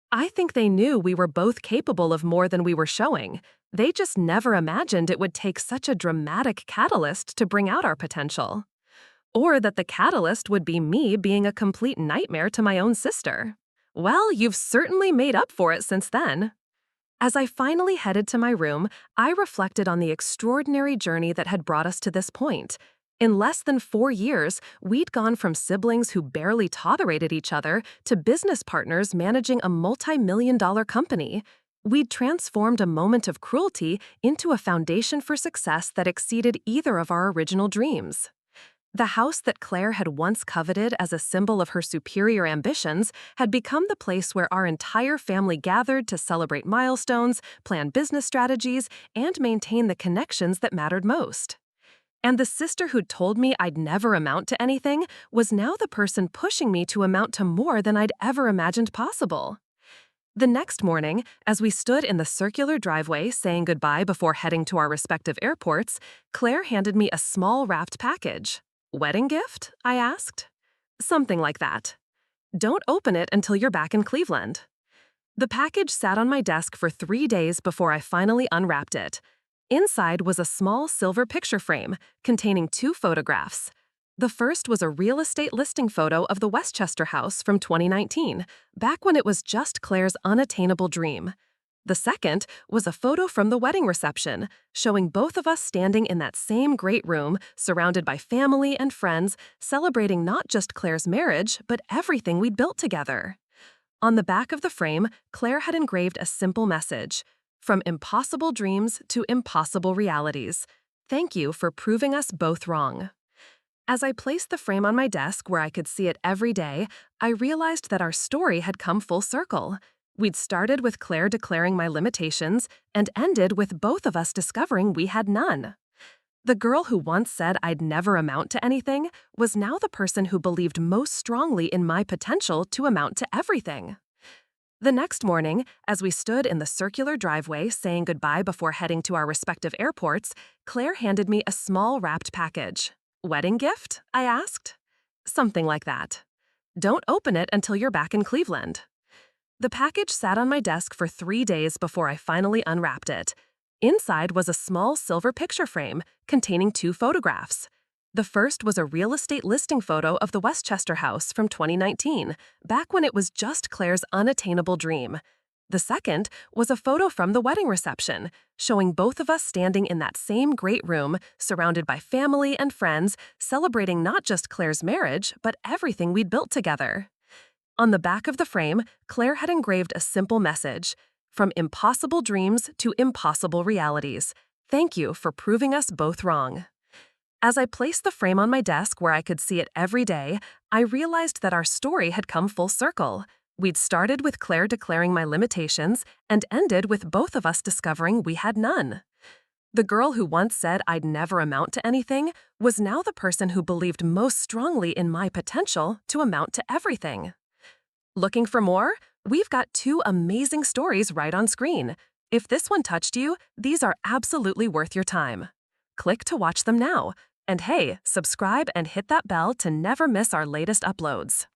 A: I think they knew we were both capable of more than we were showing. They just never imagined it would take such a dramatic catalyst to bring out our potential. Or that the catalyst would be me being a complete nightmare to my own sister. Well, you've certainly made up for it since then. As I finally headed to my room, I reflected on the extraordinary journey that had brought us to this point. In less than 4 years, we'd gone from siblings who barely tolerated each other to business partners managing a multi-million-dollar company. We'd transformed a moment of cruelty into a foundation for success that exceeded either of our original dreams. The house that Claire had once coveted as a symbol of her superior ambitions had become the place where our entire family gathered to celebrate milestones, plan business strategies, and maintain the connections that mattered most. And the sister who'd told me I'd never amount to anything was now the person pushing me to amount to more than I'd ever imagined possible. The next morning, as we stood in the circular driveway saying goodbye before heading to our respective airports, Claire handed me a small wrapped package. Wedding gift? I asked. Something like that. Don't open it until you're back in Cleveland. The package sat on my desk for 3 days before I finally unwrapped it. Inside was a small silver picture frame containing 2 photographs.
B: The first was a real estate listing photo of the Westchester house from 2019, back when it was just Claire's unattainable dream. The second was a photo from the wedding reception, showing both of us standing in that same great room, surrounded by family and friends, celebrating not just Claire's marriage, but everything we'd built together. On the back of the frame, Claire had engraved a simple message: "From impossible dreams to impossible realities. Thank you for proving us both wrong." As I placed the frame on my desk where I could see it every day, I realized that our story had come full circle. We'd started with Claire declaring my limitations and ended with both of us discovering we had none. The girl who once said I'd never amount to anything was now the person who believed most strongly in my potential to amount to everything. The next morning, as we stood in the circular driveway saying goodbye before heading to our respective airports, Claire handed me a small wrapped package. "Wedding gift?" I asked. "Something like that. Don't open it until you're back in Cleveland." The package sat on my desk for 3 days before I finally unwrapped it. Inside was a small silver picture frame containing 2 photographs. The first was a real estate listing photo of the Westchester house from 2019, back when it was just Claire's unattainable dream. The second was a photo from the wedding reception, showing both of us standing in that same great room, surrounded by family and friends, celebrating not just Claire's marriage, but everything we'd built together. On the back of the frame, Claire had engraved a simple message: "From impossible dreams to impossible realities. Thank you for proving us both wrong." As I placed the frame on my desk where I could see it every day, I realized that our story had come full circle. We'd started with Claire declaring my limitations and ended with both of us discovering we had none. The girl who once said I'd never amount to anything was now the person who believed most strongly in my potential to amount to everything. Looking for more? We've got 2 amazing stories right on screen. If this one touched you, these are absolutely worth your time. Click to watch them now. And hey, subscribe and hit that bell to never miss our latest uploads.